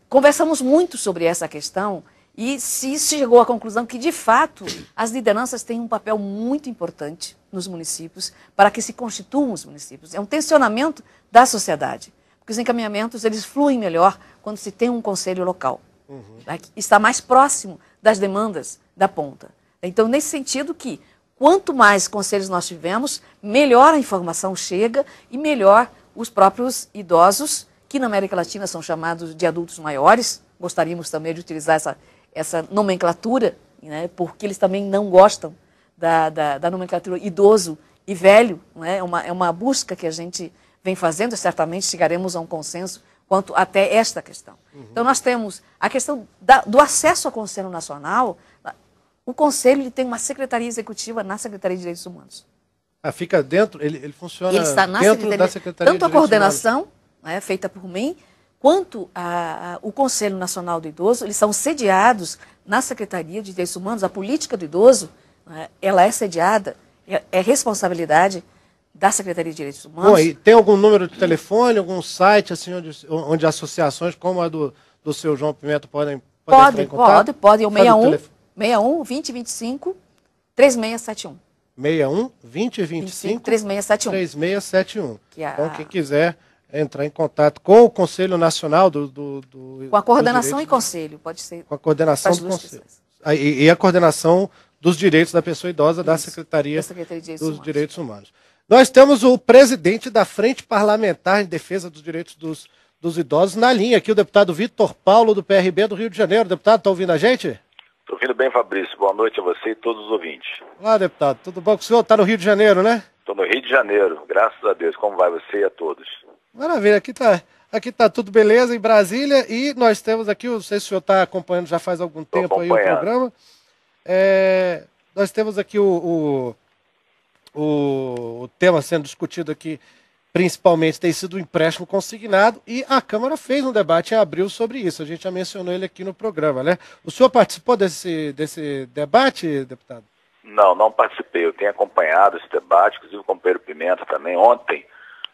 S3: conversamos muito sobre essa questão e se chegou à conclusão que, de fato, as lideranças têm um papel muito importante nos municípios para que se constituam os municípios. É um tensionamento da sociedade, porque os encaminhamentos eles fluem melhor quando se tem um conselho local. Uhum. Está mais próximo das demandas da ponta. Então, nesse sentido que, quanto mais conselhos nós tivermos, melhor a informação chega e melhor os próprios idosos, que na América Latina são chamados de adultos maiores, gostaríamos também de utilizar essa nomenclatura, né, porque eles também não gostam da nomenclatura idoso e velho, né, é uma busca que a gente vem fazendo, e certamente chegaremos a um consenso quanto até esta questão. Uhum. Então, nós temos a questão do acesso ao Conselho Nacional. O Conselho ele tem uma secretaria executiva na Secretaria de Direitos Humanos.
S1: Fica dentro, ele funciona
S3: ele está na
S1: dentro da Secretaria de Direitos Humanos.
S3: Tanto a coordenação, né, feita por mim, quanto o Conselho Nacional do Idoso, eles são sediados na Secretaria de Direitos Humanos. A política do idoso, né, ela é sediada, é responsabilidade da Secretaria de Direitos Humanos.
S1: Bom, e tem algum número de telefone, algum site assim, onde associações como a do seu João Pimenta podem entrar em contato?
S3: Pode. É o 61 20 25 3671.
S1: 61 20 25
S3: 3671.
S1: 3671. Então, quem quiser entrar em contato com o Conselho Nacional
S3: com a coordenação e conselho, pode ser.
S1: Com a coordenação do Conselho. E a coordenação dos direitos da pessoa idosa da Secretaria dos Direitos Humanos. Nós temos o presidente da Frente Parlamentar em Defesa dos Direitos dos Idosos na linha aqui, o deputado Vitor Paulo, do PRB do Rio de Janeiro. Deputado, está ouvindo a gente?
S7: Estou ouvindo bem, Fabrício. Boa noite a você e todos os ouvintes.
S1: Olá, deputado. Tudo bom com o senhor? Está no Rio de Janeiro, né?
S7: Estou no Rio de Janeiro, graças a Deus. Como vai você e a todos?
S1: Maravilha. Aqui tá tudo beleza em Brasília e nós temos aqui, não sei se o senhor está acompanhando já faz algum tempo aí o programa. Nós temos aqui o tema sendo discutido aqui, principalmente, tem sido o empréstimo consignado, e a Câmara fez um debate em abril sobre isso. A gente já mencionou ele aqui no programa, né? O senhor participou desse debate, deputado?
S7: Não participei. Eu tenho acompanhado esse debate, inclusive o companheiro Pimenta também. Ontem,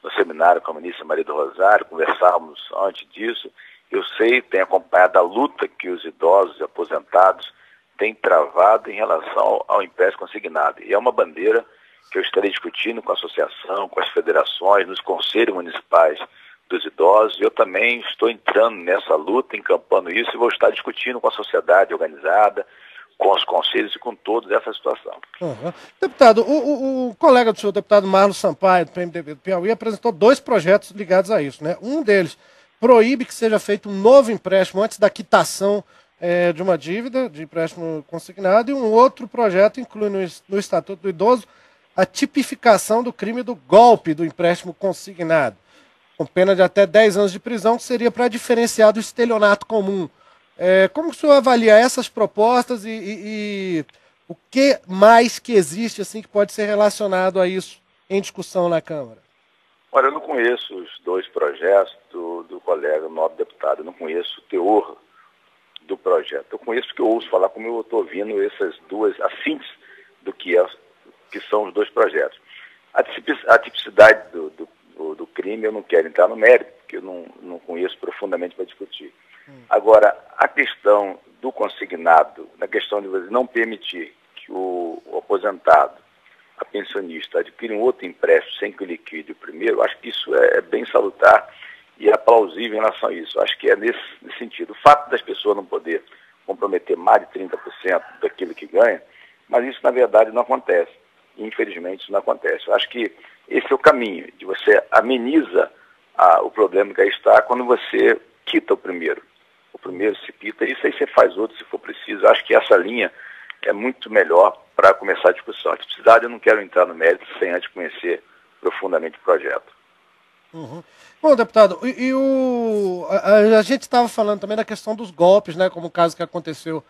S7: no seminário com a ministra Maria do Rosário, conversávamos antes disso. Eu tenho acompanhado a luta que os idosos e aposentados têm travado em relação ao empréstimo consignado. E é uma bandeira que eu estarei discutindo com a associação, com as federações, nos conselhos municipais dos idosos. Eu também estou entrando nessa luta, encampando isso, e vou estar discutindo com a sociedade organizada, com os conselhos e com todos essa situação.
S1: Uhum. Deputado, o colega do senhor, deputado Marlon Sampaio, do PMDB do Piauí, apresentou 2 projetos ligados a isso, né? Um deles proíbe que seja feito um novo empréstimo antes da quitação de uma dívida de empréstimo consignado, e um outro projeto inclui no Estatuto do Idoso a tipificação do crime do golpe do empréstimo consignado, com pena de até 10 anos de prisão, que seria para diferenciar do estelionato comum. Como o senhor avalia essas propostas e o que mais que existe assim que pode ser relacionado a isso em discussão na Câmara?
S7: Olha, eu não conheço os 2 projetos do colega nobre deputado, eu não conheço o teor do projeto. Eu conheço porque eu ouço falar, como eu estou ouvindo essas duas, a síntese do que são os 2 projetos. A tipicidade do crime eu não quero entrar no mérito, porque eu não conheço profundamente para discutir. Agora, a questão do consignado, na questão de você não permitir que o aposentado, a pensionista, adquire um outro empréstimo sem que liquide o primeiro, acho que isso é bem salutar e é plausível em relação a isso. Acho que é nesse sentido. O fato das pessoas não poder comprometer mais de 30% daquilo que ganha, mas isso na verdade não acontece. Infelizmente isso não acontece. Eu acho que esse é o caminho, de você ameniza o problema que aí está quando você quita o primeiro. O primeiro se quita, isso aí você faz outro se for preciso. Eu acho que essa linha é muito melhor para começar a discussão. Se precisar, eu não quero entrar no mérito sem antes conhecer profundamente o projeto.
S1: Uhum. Bom, deputado, a gente estava falando também da questão dos golpes, né, como o caso que aconteceu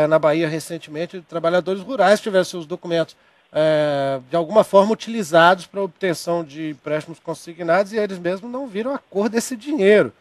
S1: na Bahia recentemente, de trabalhadores rurais tiveram seus documentos de alguma forma utilizados para obtenção de empréstimos consignados e eles mesmos não viram a cor desse dinheiro.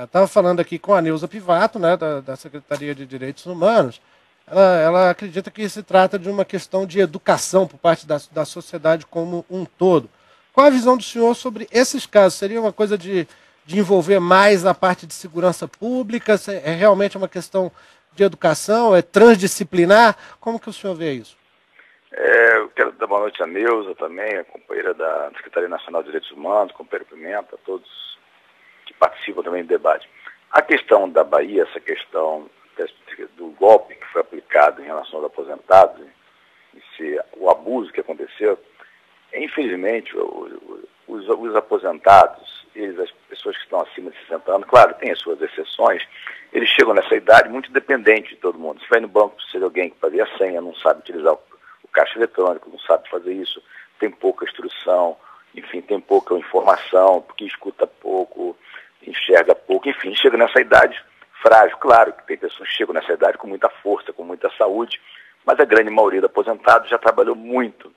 S1: Estava falando aqui com a Neuza Pivato, né, da Secretaria de Direitos Humanos. Ela acredita que se trata de uma questão de educação por parte da sociedade como um todo. Qual a visão do senhor sobre esses casos? Seria uma coisa de envolver mais a parte de segurança pública? É realmente uma questão de educação? É transdisciplinar? Como que o senhor vê isso?
S7: Eu quero dar boa noite à Neuza também, a companheira da Secretaria Nacional de Direitos Humanos, companheiro Pimenta, a todos que participam também do debate. A questão da Bahia, essa questão do golpe que foi aplicado em relação aos aposentados, o abuso que aconteceu, infelizmente, os aposentados, as pessoas que estão acima de 60 anos, claro, tem as suas exceções, eles chegam nessa idade muito dependente de todo mundo. Você vai no banco, precisa de alguém que fazia a senha, não sabe utilizar o caixa eletrônico, não sabe fazer isso, tem pouca instrução, enfim, tem pouca informação, porque escuta pouco, enxerga pouco, enfim, chega nessa idade frágil. Claro que tem pessoas que chegam nessa idade com muita força, com muita saúde, mas a grande maioria dos aposentados já trabalhou muito,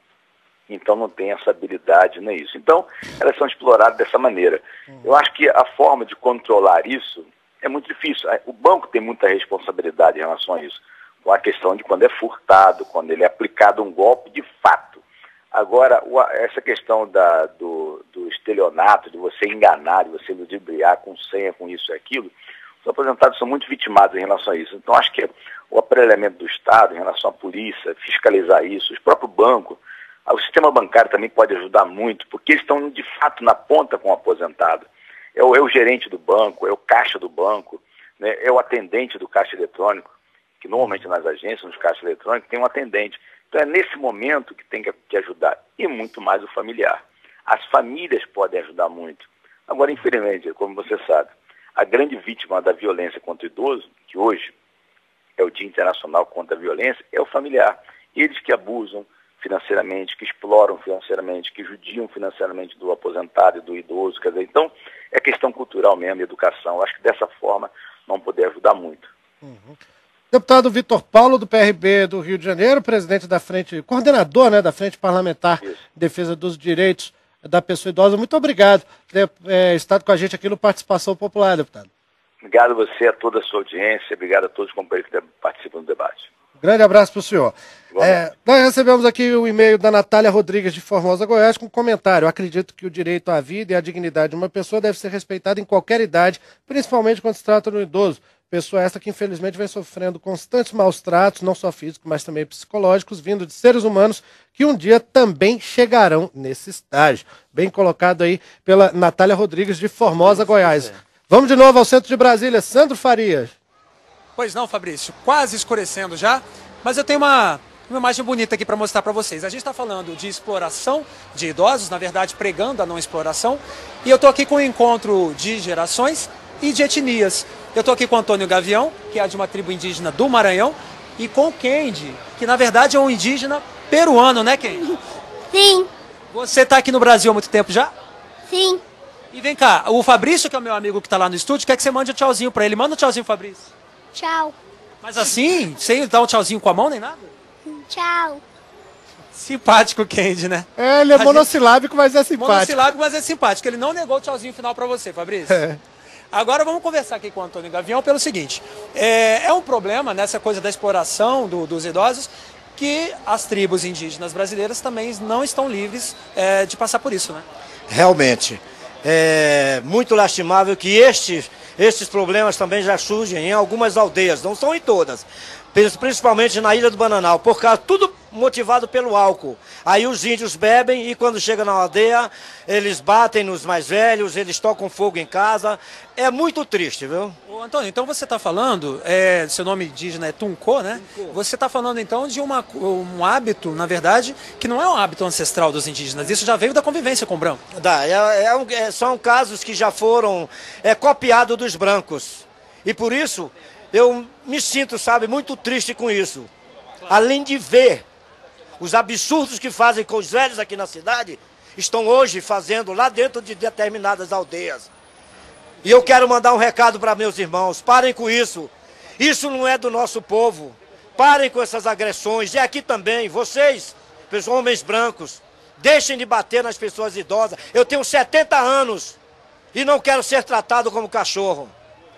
S7: então não tem essa habilidade nem isso. Então, elas são exploradas dessa maneira. Eu acho que a forma de controlar isso é muito difícil. O banco tem muita responsabilidade em relação a isso, com a questão de quando é furtado, quando ele é aplicado um golpe de fato. Agora, essa questão do estelionato, de você enganar, de você ludibriar com senha, com isso e aquilo, os aposentados são muito vitimados em relação a isso. Então, acho que o aparelhamento do Estado em relação à polícia, fiscalizar isso, os próprios bancos, o sistema bancário também pode ajudar muito, porque eles estão, de fato, na ponta com o aposentado. É o gerente do banco, é o caixa do banco, né, é o atendente do caixa eletrônico, que normalmente nas agências, nos caixas eletrônicos, tem um atendente. Então, é nesse momento que tem que ajudar, e muito mais o familiar. As famílias podem ajudar muito. Agora, infelizmente, como você sabe, a grande vítima da violência contra o idoso, que hoje é o Dia Internacional contra a Violência, é o familiar. Eles que abusam financeiramente, que exploram financeiramente, que judiam financeiramente do aposentado e do idoso. Quer dizer, então, é questão cultural mesmo, educação. Acho que dessa forma vão poder ajudar muito.
S1: Uhum. Deputado Vitor Paulo, do PRB do Rio de Janeiro, presidente da frente, coordenador, né, da Frente Parlamentar de Defesa dos Direitos da Pessoa Idosa. Muito obrigado por ter estado com a gente aqui no Participação Popular, deputado.
S7: Obrigado a você, a toda a sua audiência, obrigado a todos os companheiros que participam do debate.
S1: Grande abraço para o senhor. Nós recebemos aqui o e-mail da Natália Rodrigues de Formosa, Goiás, com um comentário. Acredito que o direito à vida e à dignidade de uma pessoa deve ser respeitado em qualquer idade, principalmente quando se trata de um idoso. Pessoa essa que infelizmente vem sofrendo constantes maus tratos, não só físicos, mas também psicológicos, vindo de seres humanos que um dia também chegarão nesse estágio. Bem colocado aí pela Natália Rodrigues de Formosa, Goiás. Vamos de novo ao centro de Brasília. Sandro Farias.
S4: Pois não, Fabrício, quase escurecendo já, mas eu tenho uma imagem bonita aqui para mostrar para vocês. A gente está falando de exploração de idosos, na verdade pregando a não exploração, e eu estou aqui com um encontro de gerações e de etnias. Eu estou aqui com o Antônio Gavião, que é de uma tribo indígena do Maranhão, e com o Kendi, que na verdade é um indígena peruano, né, Kendi?
S8: Sim.
S4: Você está aqui no Brasil há muito tempo já?
S8: Sim.
S4: E vem cá, o Fabrício, que é o meu amigo que está lá no estúdio, quer que você mande um tchauzinho para ele. Manda um tchauzinho, Fabrício.
S8: Tchau.
S4: Mas assim, sem dar um tchauzinho com a mão nem nada?
S8: Tchau.
S4: Simpático, Kendi, né?
S1: Ele é monossilábico, mas é simpático.
S4: Monossilábico, mas é simpático. Ele não negou o tchauzinho final para você, Fabrício. Agora vamos conversar aqui com o Antônio Gavião pelo seguinte. É um problema nessa coisa da exploração dos idosos que as tribos indígenas brasileiras também não estão livres de passar por isso, né?
S9: Realmente. É muito lastimável que esses problemas também já surgem em algumas aldeias, não são em todas, principalmente na Ilha do Bananal, por causa, tudo motivado pelo álcool. Aí os índios bebem e quando chega na aldeia, eles batem nos mais velhos, eles tocam fogo em casa. É muito triste, viu?
S4: Ô, Antônio, então você está falando, seu nome indígena é Tuncô, né? Tuncô. Você está falando então de um hábito, na verdade, que não é um hábito ancestral dos indígenas, isso já veio da convivência com o branco.
S9: São casos que já foram copiados dos brancos. E por isso, eu me sinto, sabe, muito triste com isso. Claro. Além de ver os absurdos que fazem com os velhos aqui na cidade, estão hoje fazendo lá dentro de determinadas aldeias. E eu quero mandar um recado para meus irmãos, parem com isso. Isso não é do nosso povo. Parem com essas agressões. E aqui também, vocês, homens brancos, deixem de bater nas pessoas idosas. Eu tenho 70 anos e não quero ser tratado como cachorro.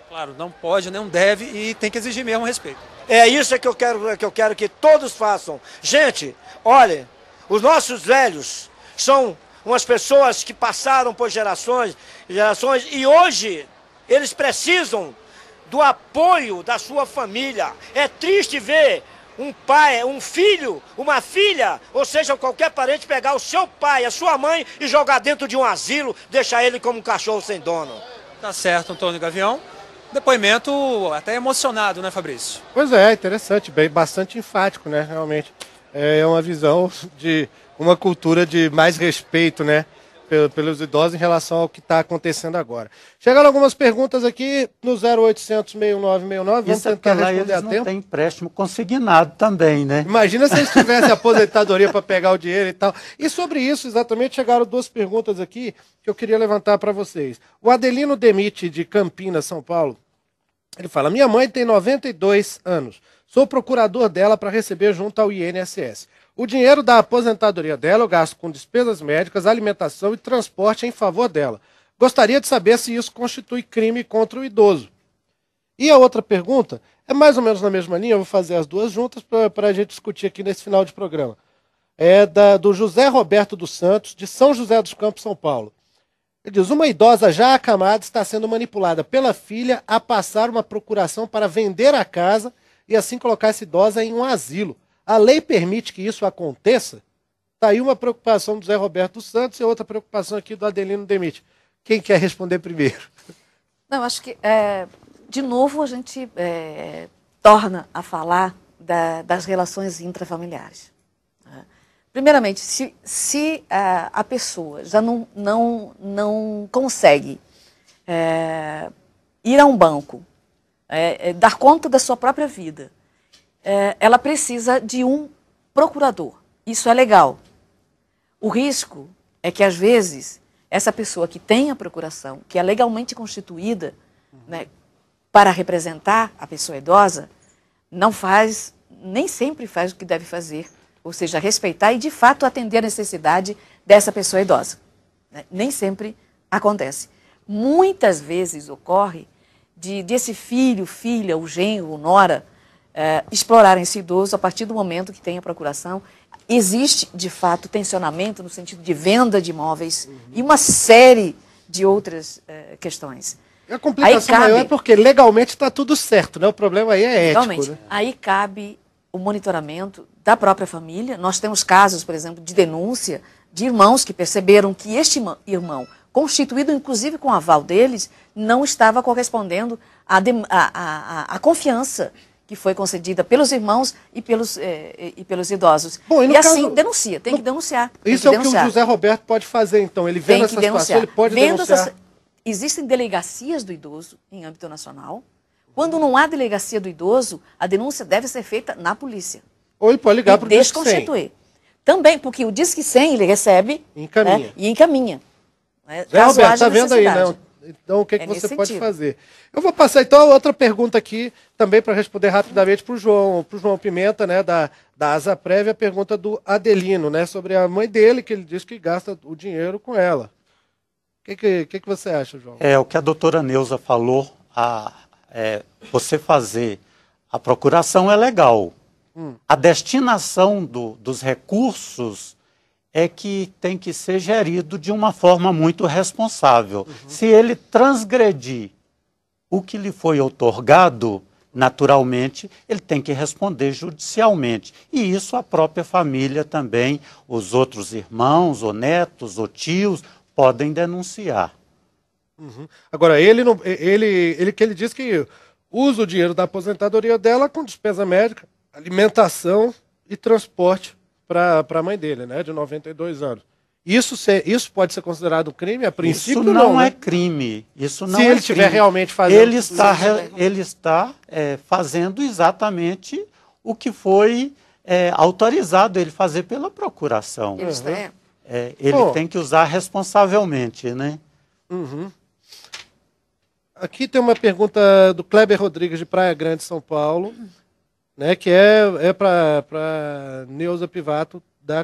S4: Claro, não pode, não deve e tem que exigir mesmo respeito.
S9: É isso que eu quero que todos façam. Gente, olha, os nossos velhos são umas pessoas que passaram por gerações e hoje eles precisam do apoio da sua família. É triste ver um pai, um filho, uma filha, ou seja, qualquer parente pegar o seu pai, a sua mãe e jogar dentro de um asilo, deixar ele como um cachorro sem dono.
S4: Tá certo, Antônio Gavião. Depoimento até emocionado, né, Fabrício?
S1: Pois é, interessante, bastante enfático, né, realmente. É uma visão de uma cultura de mais respeito, né, pelos idosos em relação ao que está acontecendo agora. Chegaram algumas perguntas aqui no 0800 6969, vamos tentar responder a tempo.
S2: Não tem empréstimo consignado também, né?
S1: Imagina se eles tivessem aposentadoria para pegar o dinheiro e tal. E sobre isso, exatamente, chegaram duas perguntas aqui que eu queria levantar para vocês. O Adelino Demite, de Campinas, São Paulo, ele fala: minha mãe tem 92 anos, sou procurador dela para receber junto ao INSS. O dinheiro da aposentadoria dela eu gasto com despesas médicas, alimentação e transporte em favor dela. Gostaria de saber se isso constitui crime contra o idoso. E a outra pergunta é mais ou menos na mesma linha, eu vou fazer as duas juntas para a gente discutir aqui nesse final de programa. É do José Roberto dos Santos, de São José dos Campos, São Paulo. Ele diz: uma idosa já acamada está sendo manipulada pela filha a passar uma procuração para vender a casa e assim colocar essa idosa em um asilo. A lei permite que isso aconteça? Está aí uma preocupação do Zé Roberto dos Santos e outra preocupação aqui do Adelino Demite. Quem quer responder primeiro?
S3: Não, acho que, de novo, a gente torna a falar das relações intrafamiliares. Primeiramente, se a pessoa já não consegue ir a um banco, dar conta da sua própria vida, ela precisa de um procurador. Isso é legal. O risco é que, às vezes, essa pessoa que tem a procuração, que é legalmente constituída, né, para representar a pessoa idosa, nem sempre faz o que deve fazer, ou seja, respeitar e, de fato, atender a necessidade dessa pessoa idosa. Né? Nem sempre acontece. Muitas vezes ocorre desse filho, filha, o genro, o nora, explorarem esse idoso a partir do momento que tem a procuração. Existe, de fato, tensionamento no sentido de venda de imóveis e uma série de outras questões.
S1: A complicação maior é porque legalmente está tudo certo, né? O problema aí é ético. Né?
S3: Aí cabe o monitoramento da própria família. Nós temos casos, por exemplo, de denúncia de irmãos que perceberam que este irmão, constituído inclusive com o aval deles, não estava correspondendo à confiança que foi concedida pelos irmãos e pelos idosos. Bom, e assim, caso, denuncia, tem que denunciar.
S1: Isso é o que o José Roberto pode fazer, então. Ele vendo essa situação, ele pode denunciar.
S3: Existem delegacias do idoso em âmbito nacional. Quando não há delegacia do idoso, a denúncia deve ser feita na polícia.
S1: Ou ele pode ligar para o Disque 100.
S3: Desconstituir. Também, porque o Disque 100 ele recebe e encaminha.
S1: Zé Roberto, está vendo aí, né? Então, o que você pode fazer? Eu vou passar, então, outra pergunta aqui, também para responder rapidamente para o João Pimenta, né, da Asa Prévia, a pergunta do Adelino, né, sobre a mãe dele, que ele diz que gasta o dinheiro com ela. O que você acha, João?
S2: O que a doutora Neuza falou, você fazer a procuração é legal. A destinação dos recursos é que tem que ser gerido de uma forma muito responsável. Se ele transgredir o que lhe foi outorgado, naturalmente, ele tem que responder judicialmente. E isso a própria família também, os outros irmãos, ou netos, ou tios, podem denunciar.
S1: Uhum. Agora, ele diz que usa o dinheiro da aposentadoria dela com despesa médica, alimentação e transporte para a mãe dele, né, de 92 anos. Isso pode ser considerado crime? A princípio,
S2: isso não
S1: né?
S2: é crime. Isso não
S1: Se
S2: é
S1: ele estiver
S2: crime.
S1: realmente fazendo...
S2: Ele está fazendo exatamente o que foi autorizado ele fazer pela procuração. Ele tem que usar responsavelmente, né?
S1: Uhum. Aqui tem uma pergunta do Kleber Rodrigues, de Praia Grande, São Paulo, né, que é para Neuza Pivato, da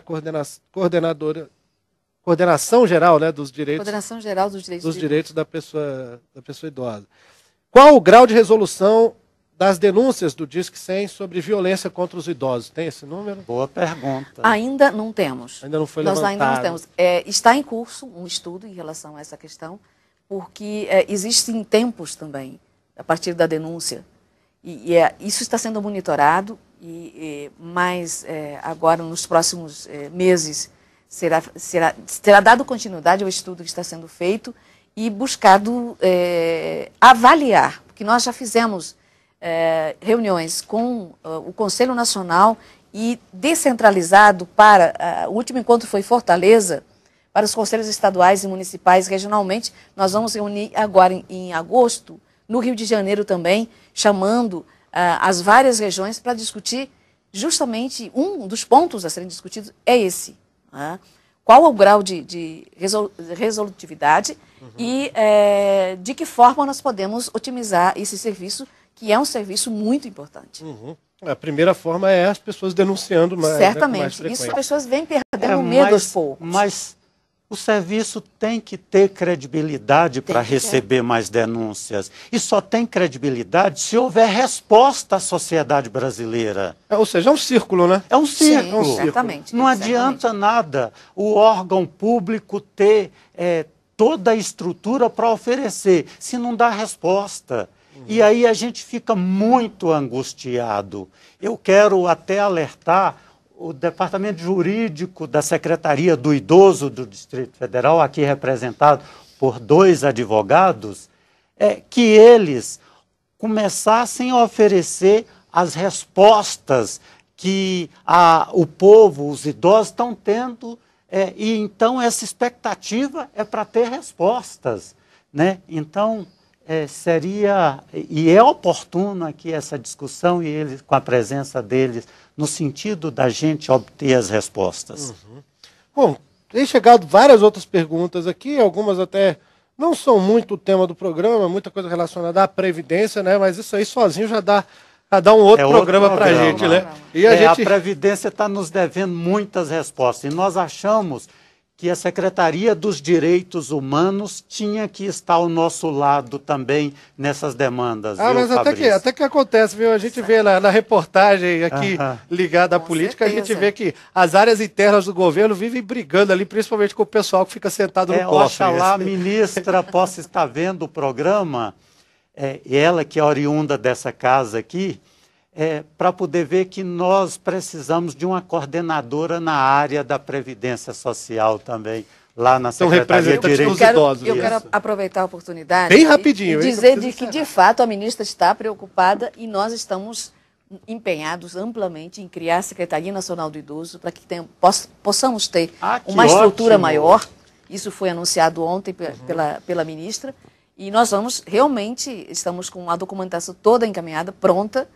S1: Coordenação Geral, né, dos Direitos...
S3: Coordenação Geral dos
S1: Direitos da pessoa idosa. Qual o grau de resolução das denúncias do Disque 100 sobre violência contra os idosos? Tem esse número?
S2: Boa pergunta.
S3: Ainda não temos.
S1: Ainda não foi
S3: Nós
S1: levantado.
S3: ainda não temos. Está em curso um estudo em relação a essa questão, porque existem tempos também, a partir da denúncia. Isso está sendo monitorado, mas agora, nos próximos meses, será dado continuidade ao estudo que está sendo feito e buscado avaliar, porque nós já fizemos reuniões com o Conselho Nacional e descentralizado o último encontro foi em Fortaleza, para os conselhos estaduais e municipais regionalmente. Nós vamos reunir agora em agosto, no Rio de Janeiro também, chamando as várias regiões para discutir justamente um dos pontos a serem discutidos é esse. Qual é o grau de resolutividade e de que forma nós podemos otimizar esse serviço, que é um serviço muito importante.
S1: Uhum. A primeira forma é as pessoas denunciando mais.
S3: Certamente.
S1: Né,
S3: isso as pessoas vêm perdendo medo aos poucos.
S2: Mas o serviço tem que ter credibilidade para receber mais denúncias. E só tem credibilidade se houver resposta à sociedade brasileira.
S1: Ou seja, é um círculo, né?
S2: É um círculo.
S3: Sim, certamente.
S2: Não adianta nada o órgão público ter toda a estrutura para oferecer, se não dá resposta. E aí a gente fica muito angustiado. Eu quero até alertar o Departamento Jurídico da Secretaria do Idoso do Distrito Federal, aqui representado por 2 advogados, que eles começassem a oferecer as respostas que o povo, os idosos, estão tendo, e então essa expectativa é para ter respostas, né? Então, seria, e é oportuno aqui essa discussão, e eles, com a presença deles, no sentido da gente obter as respostas.
S1: Uhum. Bom, tem chegado várias outras perguntas aqui, algumas até não são muito o tema do programa, muita coisa relacionada à Previdência, né? Mas isso aí sozinho já dá um outro programa para a gente, né? E
S2: a Previdência está nos devendo muitas respostas, e nós achamos que a Secretaria dos Direitos Humanos tinha que estar ao nosso lado também nessas demandas.
S1: Mas até que acontece, viu? A gente vê na reportagem aqui ligada à política, certeza. A gente vê que as áreas internas do governo vivem brigando ali, principalmente com o pessoal que fica sentado no cofre.
S2: Oxalá a ministra possa estar vendo o programa, ela que é oriunda dessa casa aqui, para poder ver que nós precisamos de uma coordenadora na área da Previdência Social também, lá na Secretaria de Direitos Idosos.
S3: Eu quero aproveitar a oportunidade
S1: bem rapidinho,
S3: e dizer que, de fato, a ministra está preocupada e nós estamos empenhados amplamente em criar a Secretaria Nacional do Idoso para que possamos ter uma estrutura maior. Isso foi anunciado ontem pela ministra e nós estamos com a documentação toda encaminhada, pronta,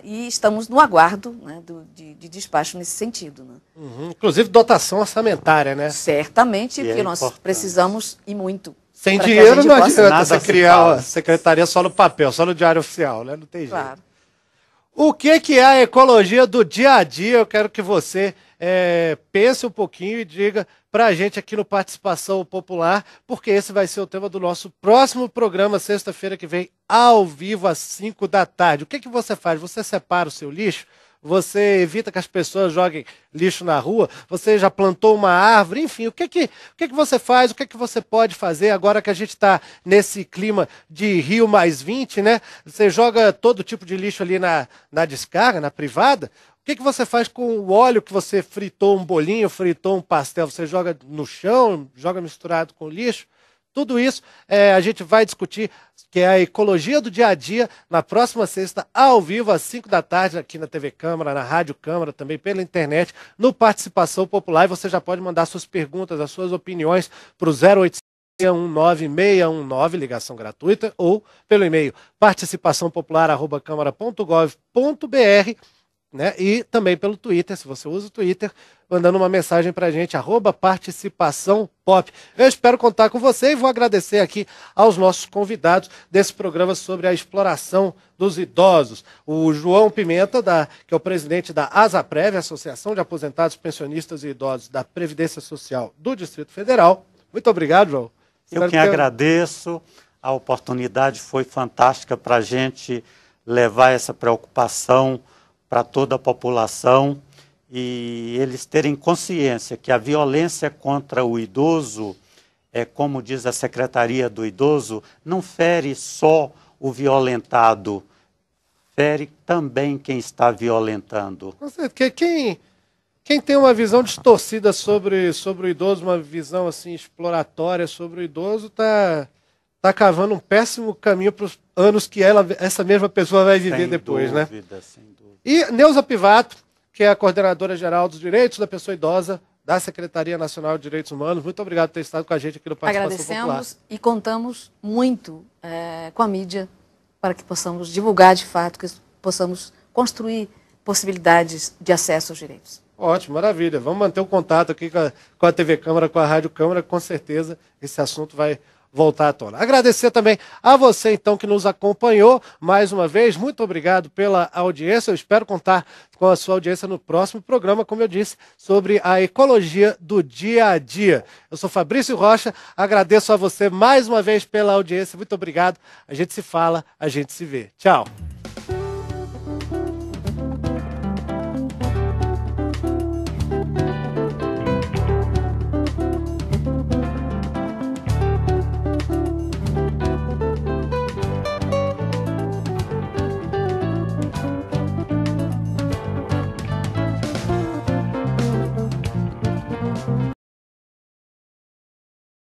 S3: e estamos no aguardo, né, de despacho nesse sentido. Né?
S1: Uhum. Inclusive dotação orçamentária, né?
S3: Certamente, porque nós precisamos e muito.
S1: Sem dinheiro não adianta você criar a secretaria só no papel, só no Diário Oficial, né? Não tem jeito.
S3: Claro.
S1: O que é a ecologia do dia a dia? Eu quero que você pense um pouquinho e diga para a gente aqui no Participação Popular, porque esse vai ser o tema do nosso próximo programa, sexta-feira que vem, ao vivo, às 5 da tarde. O que você faz? Você separa o seu lixo? você evita que as pessoas joguem lixo na rua, você já plantou uma árvore, enfim, o que você faz, o que você pode fazer agora que a gente está nesse clima de Rio mais 20, né? Você joga todo tipo de lixo ali na descarga, na privada. O que você faz com o óleo que você fritou um bolinho, fritou um pastel? Você joga no chão, joga misturado com lixo? Tudo isso a gente vai discutir, que é a ecologia do dia a dia, na próxima sexta, ao vivo, às 5 da tarde, aqui na TV Câmara, na Rádio Câmara, também pela internet, no Participação Popular. E você já pode mandar suas perguntas, as suas opiniões para o 0800 619-619, ligação gratuita, ou pelo e-mail participaçãopopular@câmara.gov.br, né? E também pelo Twitter, se você usa o Twitter, mandando uma mensagem pra gente, @participaçãopop. Eu espero contar com você e vou agradecer aqui aos nossos convidados desse programa sobre a exploração dos idosos. O João Pimenta, que é o presidente da ASAPREV, Associação de Aposentados, Pensionistas e Idosos da Previdência Social do Distrito Federal. Muito obrigado, João.
S2: Eu que agradeço, a oportunidade foi fantástica para a gente levar essa preocupação para toda a população e eles terem consciência que a violência contra o idoso, como diz a Secretaria do Idoso, não fere só o violentado, fere também quem está violentando.
S1: Quem tem uma visão distorcida sobre o idoso, uma visão assim exploratória sobre o idoso, tá cavando um péssimo caminho para os anos que essa mesma pessoa vai viver depois, né?
S2: Sem dúvida.
S1: E Neuza Pivato, que é a coordenadora geral dos direitos da pessoa idosa da Secretaria Nacional de Direitos Humanos. Muito obrigado por ter estado com a gente aqui no Participação Popular.
S3: Agradecemos e contamos muito com a mídia para que possamos divulgar de fato, que possamos construir possibilidades de acesso aos direitos.
S1: Ótimo, maravilha. Vamos manter o contato aqui com a TV Câmara, com a Rádio Câmara, com certeza esse assunto vai voltar à tona. Agradecer também a você, então, que nos acompanhou mais uma vez. Muito obrigado pela audiência. Eu espero contar com a sua audiência no próximo programa, como eu disse, sobre a ecologia do dia a dia. Eu sou Fabrício Rocha, agradeço a você mais uma vez pela audiência. Muito obrigado. A gente se fala, a gente se vê. Tchau.